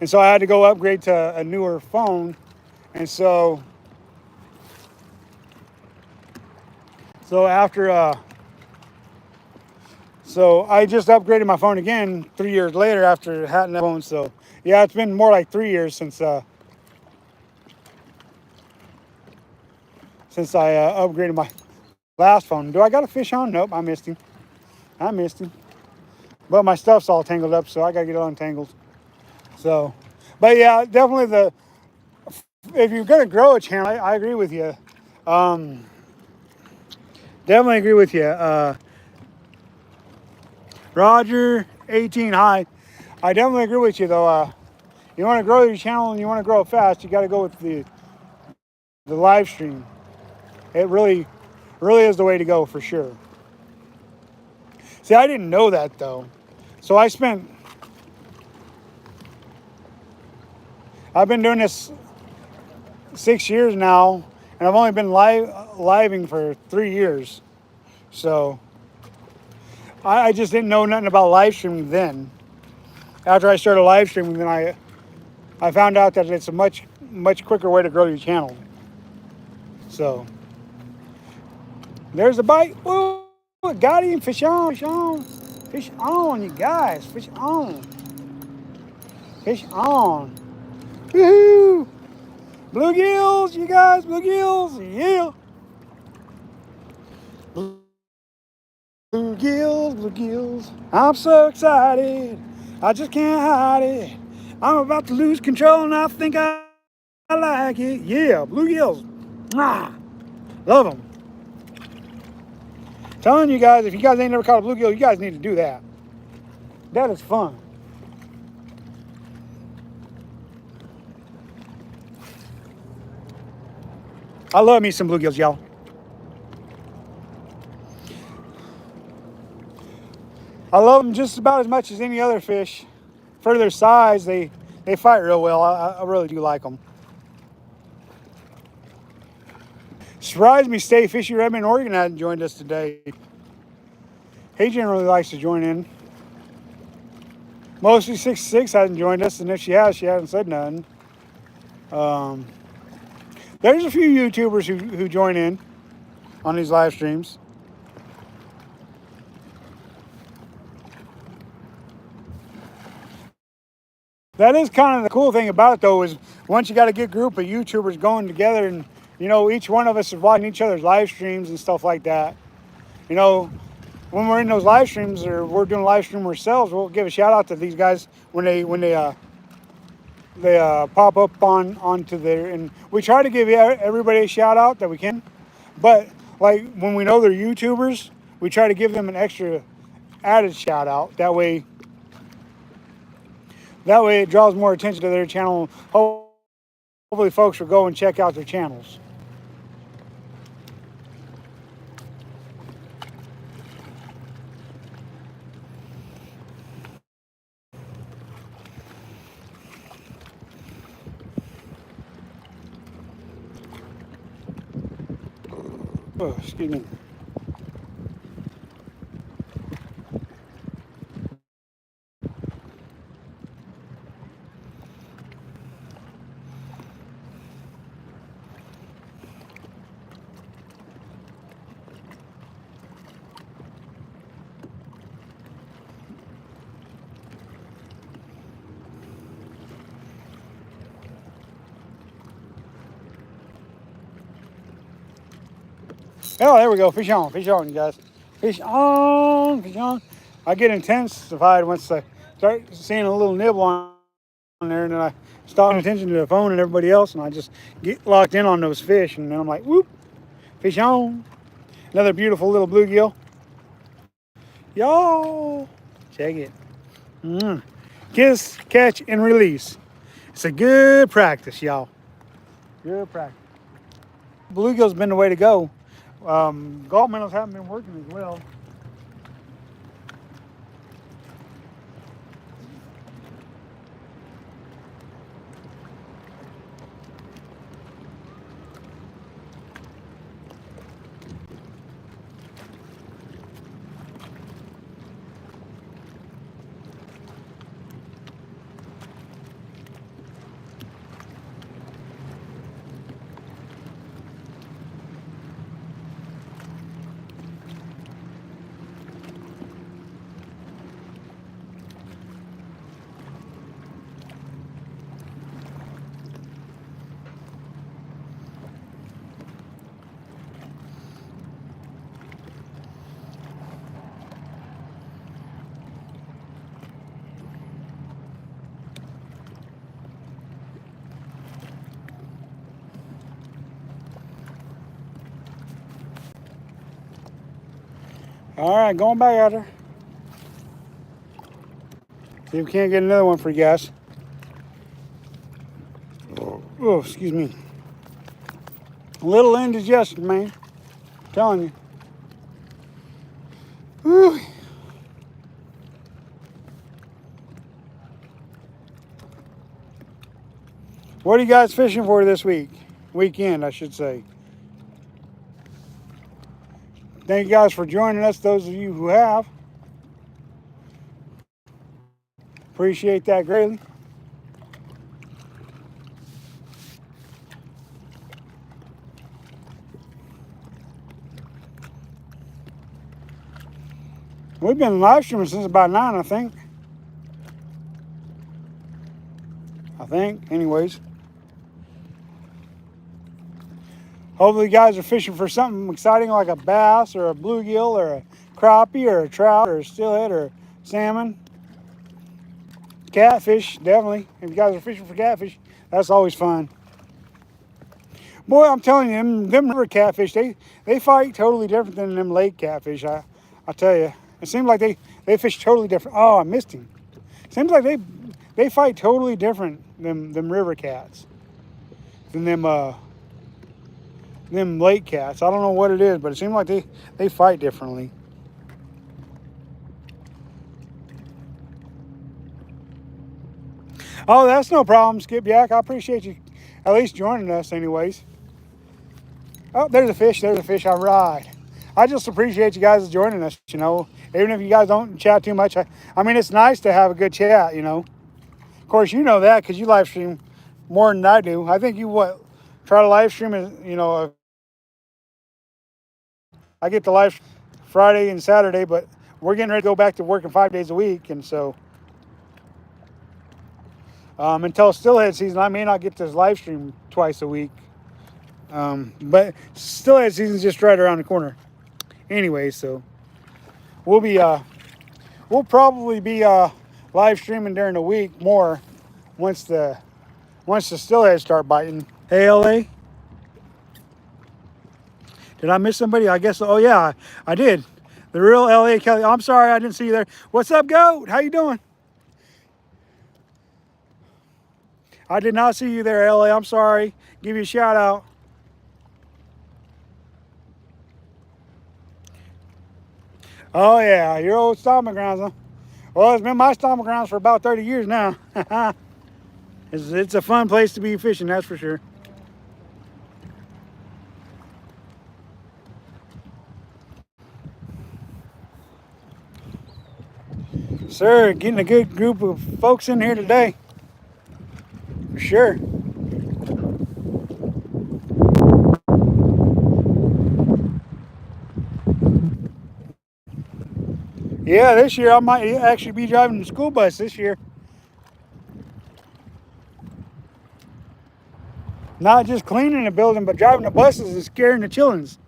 and so I had to go upgrade to a newer phone, and so after so I just upgraded my phone again 3 years later after having that phone. So yeah, it's been more like 3 years since I upgraded my last phone. Do I got a fish on? Nope, I missed him. But my stuff's all tangled up, so I gotta get it untangled. So, but yeah, definitely if you're gonna grow a channel, I agree with you. Definitely agree with you. Roger 18, hi. I definitely agree with you though. You want to grow your channel and you want to grow it fast, you got to go with the live stream. It really is the way to go for sure. See, I didn't know that though. So I've been doing this 6 years now, and I've only been living for 3 years. So I just didn't know nothing about live streaming then. After I started live streaming, then I found out that it's a much quicker way to grow your channel. So there's a bite. Woo! Got him. Fish on, fish on, fish on, you guys. Fish on, fish on. Woohoo! Bluegills, you guys. Bluegills, yeah. Bluegills. I'm so excited. I just can't hide it. I'm about to lose control, and I think I like it. Yeah, bluegills. Love them. Telling you guys, if you guys ain't never caught a bluegill, you guys need to do that. That is fun. I love me some bluegills, y'all. I love them just about as much as any other fish. For their size, they fight real well. I really do like them. Surprised me, Stay Fishy Redmond, Oregon hadn't joined us today. He generally likes to join in. Mostly 66 hasn't joined us, and if she has, she hasn't said nothing. There's a few YouTubers who join in on these live streams. That is kind of the cool thing about it, though, is once you got a good group of YouTubers going together, and you know, each one of us is watching each other's live streams and stuff like that. You know, when we're in those live streams or we're doing a live stream ourselves, we'll give a shout out to these guys when they pop up onto there, and we try to give everybody a shout out that we can. But like when we know they're YouTubers, we try to give them an extra added shout out. That way it draws more attention to their channel. Hopefully folks will go and check out their channels. Oh, excuse me. Oh, there we go. Fish on, you guys. Fish on, fish on. I get intensified once I start seeing a little nibble on there, and then I stop paying attention to the phone and everybody else, and I just get locked in on those fish, and then I'm like, whoop, fish on. Another beautiful little bluegill. Y'all, check it. Kiss, catch, and release. It's a good practice, y'all. Good practice. Bluegill's been the way to go. Gulp minnows haven't been working as well. All right, going back at her. See if we can't get another one for you guys. Oh, excuse me. A little indigestion, man. I'm telling you. Whew. What are you guys fishing for this week? Weekend, I should say. Thank you guys for joining us, those of you who have. Appreciate that greatly. We've been live streaming since about 9, I think. Anyways. Hopefully you guys are fishing for something exciting like a bass or a bluegill or a crappie or a trout or a steelhead or a salmon. Catfish, definitely. If you guys are fishing for catfish, that's always fun. Boy, I'm telling you, them river catfish, they fight totally different than them lake catfish. I tell you, it seems like they fish totally different. Oh, I missed him. Seems like they fight totally different than them river cats than them lake cats. I don't know what it is, but it seems like they fight differently. Oh, that's no problem, Skipjack. I appreciate you at least joining us anyways. Oh, there's a fish. There's a fish. All right. I just appreciate you guys joining us, you know. Even if you guys don't chat too much. I mean, it's nice to have a good chat, you know. Of course, you know that because you live stream more than I do. I think you try to live stream, you know, I get to live Friday and Saturday, but we're getting ready to go back to working 5 days a week. And so until steelhead season, I may not get to live stream twice a week. But steelhead season's just right around the corner. Anyway, so we'll probably be live streaming during the week more once the steelheads start biting. Hey, LA. Did I miss somebody? I guess. Oh yeah, I did. The real LA Kelly. I'm sorry I didn't see you there. What's up, Goat? How you doing? I did not see you there, LA. I'm sorry. Give you a shout out. Oh yeah, your old stomping grounds, huh? Well, it's been my stomping grounds for about 30 years now. It's a fun place to be fishing, that's for sure. Sir, getting a good group of folks in here today. For sure. Yeah, this year I might actually be driving the school bus this year. Not just cleaning the building, but driving the buses and scaring the childrens.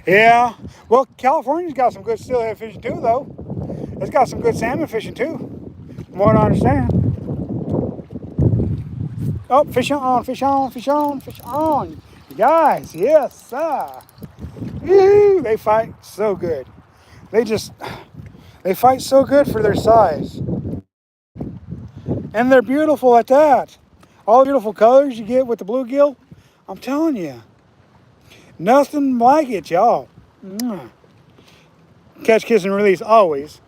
Yeah, well, California's got some good steelhead fishing too, though. It's got some good salmon fishing too, from what I understand. Oh, fish on, fish on, fish on, fish on. You guys, yes, sir. Woo, they fight so good. They fight so good for their size. And they're beautiful at that. All the beautiful colors you get with the bluegill, I'm telling you. Nothing like it, y'all. Catch, kiss, and release always.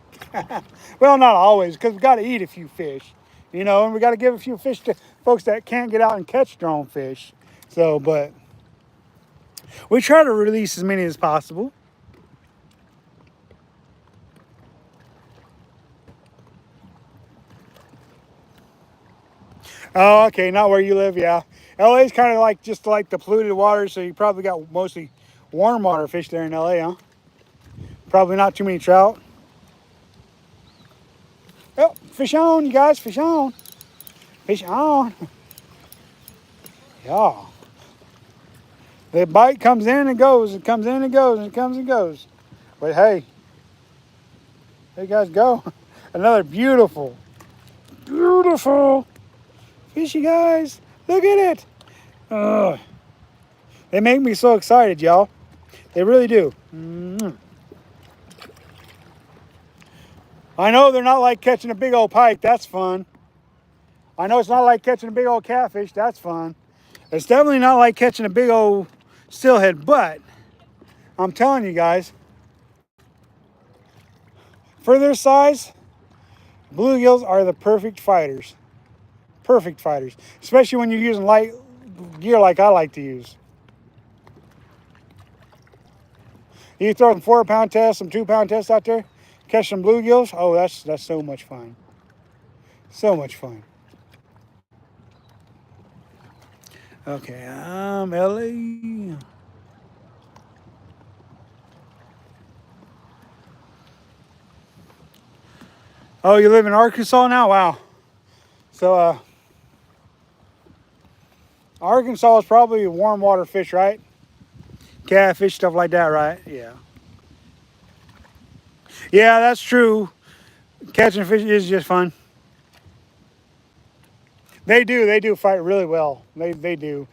Well, not always, because we got to eat a few fish, you know, and we got to give a few fish to folks that can't get out and catch their own fish. So, but we try to release as many as possible. Oh, okay, not where you live, yeah. LA's kind of like just like the polluted water, so you probably got mostly warm water fish there in LA, huh? Probably not too many trout. Oh, fish on, you guys, fish on. Fish on. Yeah. The bite comes in and goes, it comes in and goes, and it comes and goes. But hey, there you guys go. Another beautiful, beautiful fish, you guys. Look at it. They make me so excited, y'all. They really do. I know they're not like catching a big old pike. That's fun. I know it's not like catching a big old catfish. That's fun. It's definitely not like catching a big old steelhead, but I'm telling you guys, for their size, bluegills are the perfect fighters. Perfect fighters, especially when you're using light gear like I like to use. You throw some 4-pound tests, some 2-pound tests out there, catch some bluegills. Oh, that's so much fun. So much fun. Okay, I'm LA. Oh, you live in Arkansas now? Wow. So, Arkansas is probably a warm water fish, right? Catfish, stuff like that, right? Yeah. Yeah, that's true. Catching fish is just fun. They do fight really well. They do.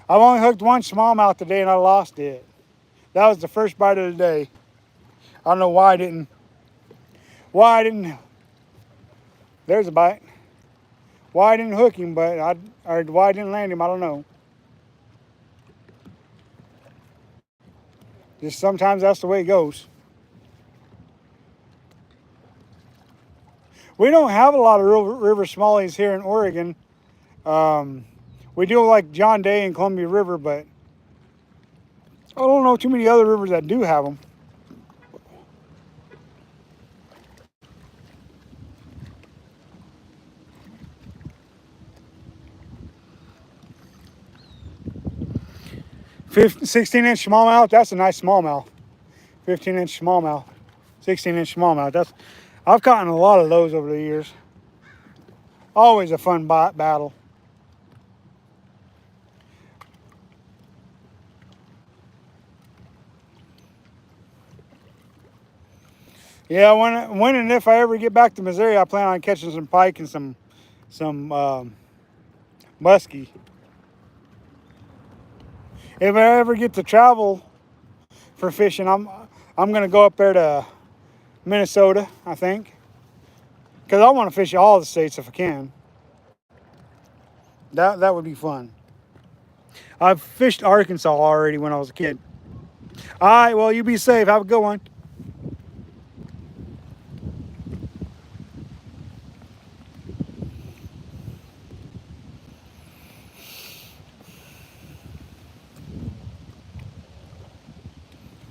I've only hooked one smallmouth today and I lost it. That was the first bite of the day. I don't know why I didn't, there's a bite. Why I didn't hook him, or why I didn't land him, I don't know. Just sometimes that's the way it goes. We don't have a lot of river smallies here in Oregon. We do like John Day and Columbia River, but I don't know too many other rivers that do have them. Fifteen, 16-inch smallmouth, that's a nice smallmouth. 15-inch smallmouth, 16-inch smallmouth. I've caught a lot of those over the years. Always a fun battle. Yeah, when and if I ever get back to Missouri, I plan on catching some pike and some muskie. If I ever get to travel for fishing, I'm gonna go up there to Minnesota, I think, because I want to fish all the states if I can. That would be fun. I've fished Arkansas already when I was a kid. All right, well, you be safe. Have a good one.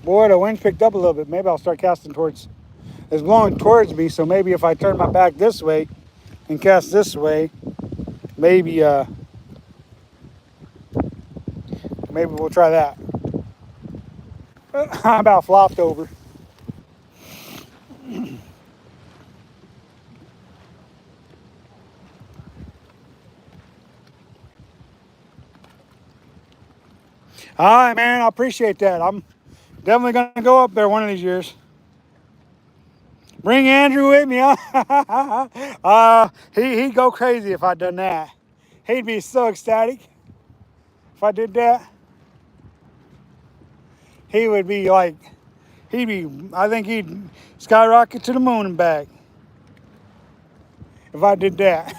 Boy, the wind picked up a little bit. Maybe I'll start casting towards, it's blowing towards me, so maybe if I turn my back this way and cast this way, maybe we'll try that. I about flopped over. All right, man, I appreciate that. I'm definitely going to go up there one of these years. Bring Andrew with me, huh? He'd go crazy if I'd done that. He'd be so ecstatic if I did that. He would be like, I think he'd skyrocket to the moon and back if I did that.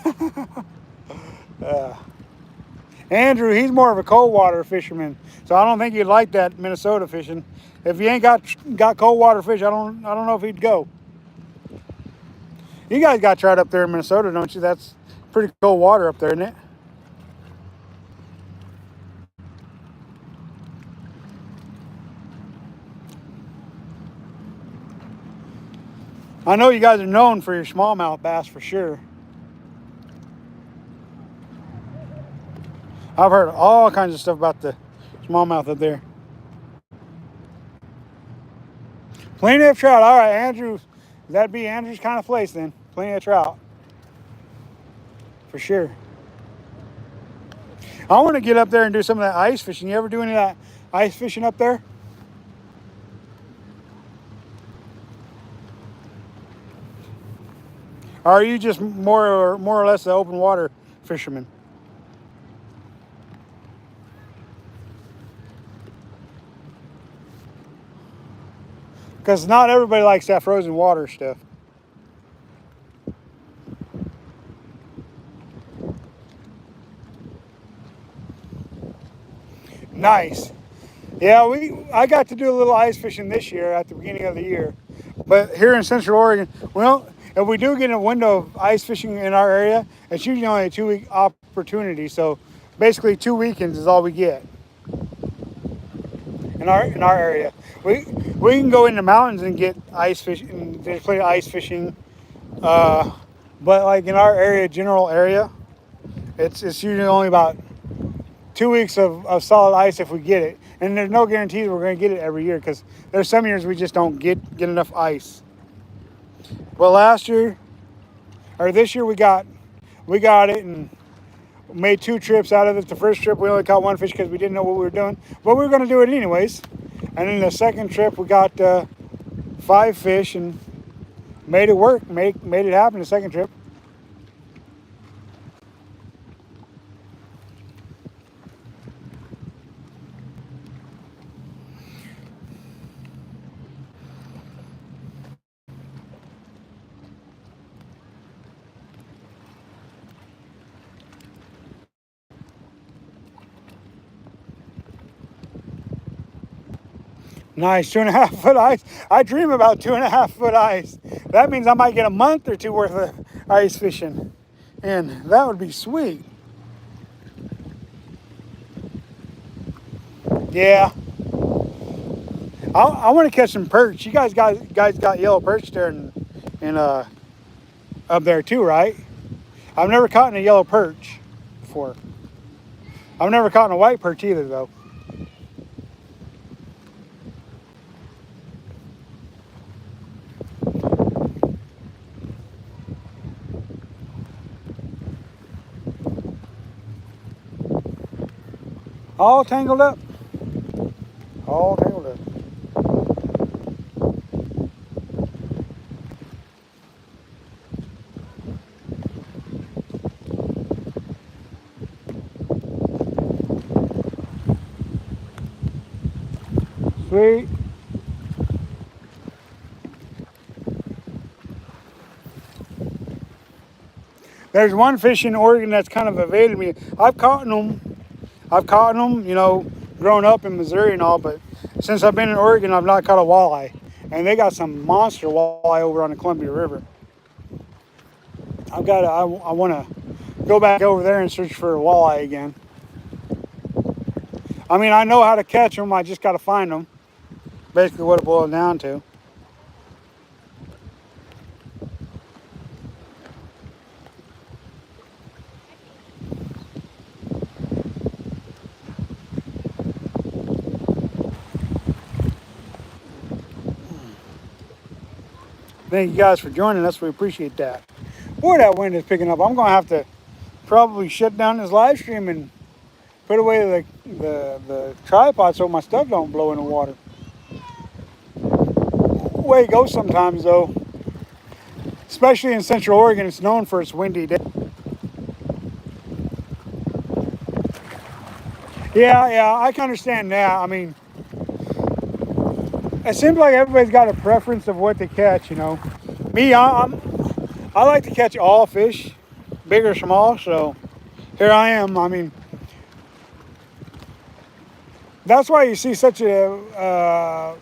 Andrew, he's more of a cold water fisherman, so I don't think he'd like that Minnesota fishing. If he ain't got cold water fish, I don't know if he'd go. You guys got trout up there in Minnesota, don't you? That's pretty cold water up there, isn't it? I know you guys are known for your smallmouth bass for sure. I've heard all kinds of stuff about the smallmouth up there. Plenty of trout. All right, Andrew. That'd be Andrew's kind of place then. Plenty of trout. For sure. I want to get up there and do some of that ice fishing. You ever do any of that ice fishing up there? Or are you just more or less an open water fisherman? Because not everybody likes that frozen water stuff. Nice. Yeah, I got to do a little ice fishing this year at the beginning of the year. But here in Central Oregon, well, if we do get a window of ice fishing in our area, it's usually only a 2-week opportunity. So basically 2 weekends is all we get in our area. We can go in the mountains and get ice fishing. There's plenty of ice fishing, but like in our area, general area, it's usually only about 2 weeks of solid ice if we get it. And there's no guarantees we're going to get it every year because there's some years we just don't get enough ice. Well, this year we got it and made 2 trips out of it. The first trip we only caught 1 fish because we didn't know what we were doing, but we were going to do it anyways. And then the second trip we got 5 fish, and made it work, made it happen the second trip. Nice, 2.5 foot ice. I dream about 2.5 foot ice. That means I might get a month or two worth of ice fishing. And that would be sweet. Yeah. I want to catch some perch. You guys got yellow perch there in up there too, right? I've never caught a yellow perch before. I've never caught a white perch either though. All tangled up. All tangled up. Sweet. There's one fish in Oregon that's kind of evaded me. I've caught them, you know, growing up in Missouri and all, but since I've been in Oregon, I've not caught a walleye. And they got some monster walleye over on the Columbia River. I want to go back over there and search for a walleye again. I mean, I know how to catch them. I just got to find them. Basically what it boils down to. Thank you guys for joining us. We appreciate that. Boy, that wind is picking up. I'm going to have to probably shut down this live stream and put away the tripod so my stuff don't blow in the water. Way it goes sometimes though, especially in Central Oregon, it's known for its windy day. Yeah, I can understand that. I mean, it seems like everybody's got a preference of what they catch, you know. Me, I like to catch all fish, big or small, so here I am. I mean, that's why you see such a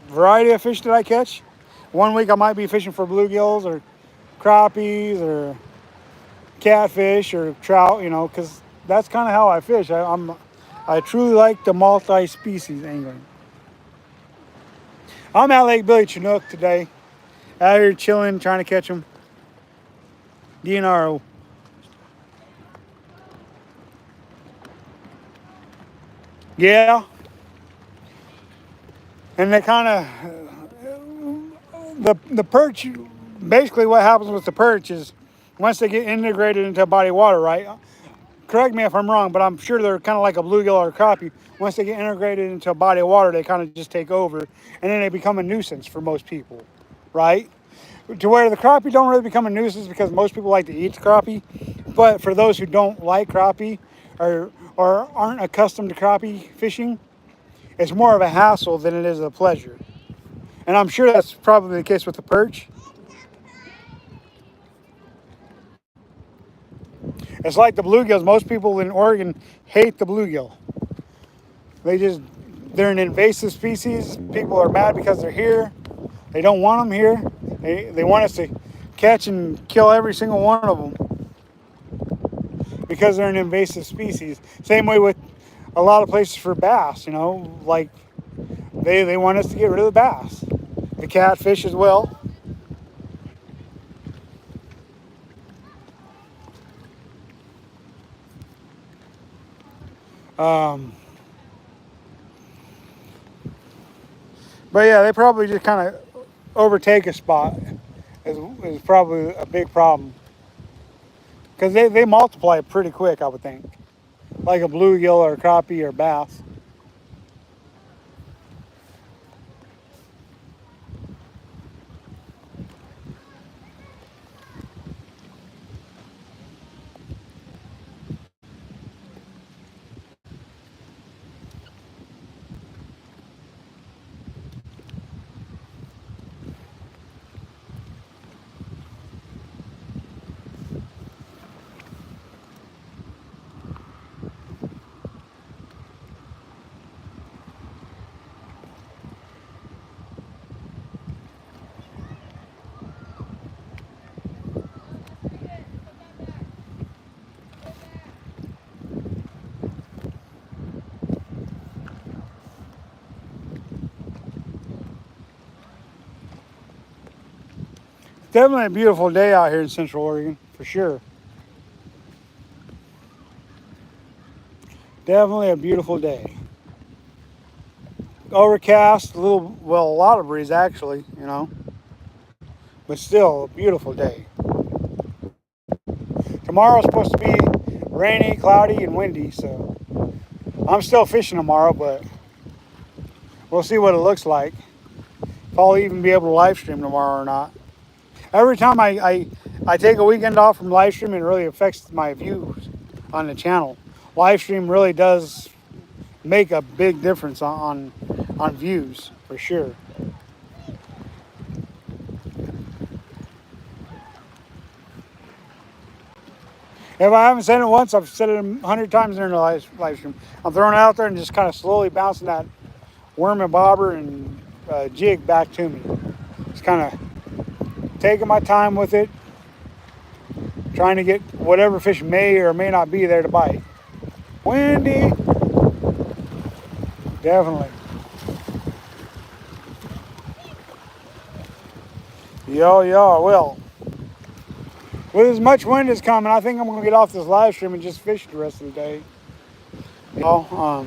variety of fish that I catch. One week I might be fishing for bluegills or crappies or catfish or trout, you know, because that's kind of how I fish. I truly like the multi-species angling. I'm at Lake Billy Chinook today, out here chilling, trying to catch them. DNR. Yeah. And they kind of, the perch, basically what happens with the perch is once they get integrated into a body of water, right? Correct me if I'm wrong, but I'm sure they're kind of like a bluegill or a crappie. Once they get integrated into a body of water, they kind of just take over, and then they become a nuisance for most people, right? To where the crappie don't really become a nuisance because most people like to eat the crappie, but for those who don't like crappie or aren't accustomed to crappie fishing, it's more of a hassle than it is a pleasure. And I'm sure that's probably the case with the perch. It's like the bluegills. Most people in Oregon hate the bluegill. They're an invasive species. People are mad because they're here. They don't want them here. They want us to catch and kill every single one of them because they're an invasive species. Same way with a lot of places for bass, you know, like they want us to get rid of the bass. The catfish as well. But yeah, they probably just kind of overtake a spot is probably a big problem. Because they multiply pretty quick, I would think. Like a bluegill or a crappie or bass. Definitely a beautiful day out here in Central Oregon, for sure. Definitely a beautiful day. Overcast, a little, well, a lot of breeze actually, you know, but still a beautiful day. Tomorrow's supposed to be rainy, cloudy, and windy, so I'm still fishing tomorrow, but we'll see what it looks like. If I'll even be able to live stream tomorrow or not. Every time I take a weekend off from live streaming, it really affects my views on the channel. Live stream really does make a big difference on views, for sure. If I haven't said it once, I've said it 100 times during the live stream. I'm throwing it out there and just kind of slowly bouncing that worm and bobber and jig back to me. Just kind of taking my time with it, trying to get whatever fish may or may not be there to bite. Windy, definitely. Yo, I will. With as much wind as coming, I think I'm gonna get off this live stream and just fish the rest of the day. You know,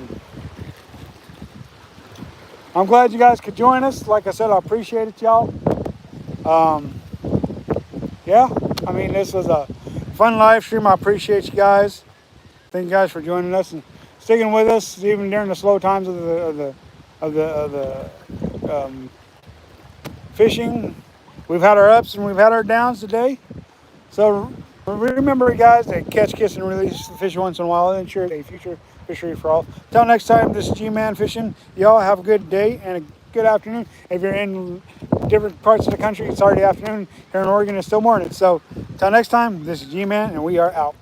I'm glad you guys could join us. Like I said, I appreciate it, y'all. Yeah, I mean, this was a fun live stream. I appreciate you guys. Thank you guys for joining us and sticking with us even during the slow times of the fishing. We've had our ups and we've had our downs today. So remember, guys, to catch, kiss, and release the fish once in a while and ensure a future fishery for all. Till next time, this is Gman Fishing. Y'all have a good day and a good afternoon. If you're in different parts of the country, it's already afternoon. Here in Oregon, it's still morning. So till next time, this is G-Man, and we are out.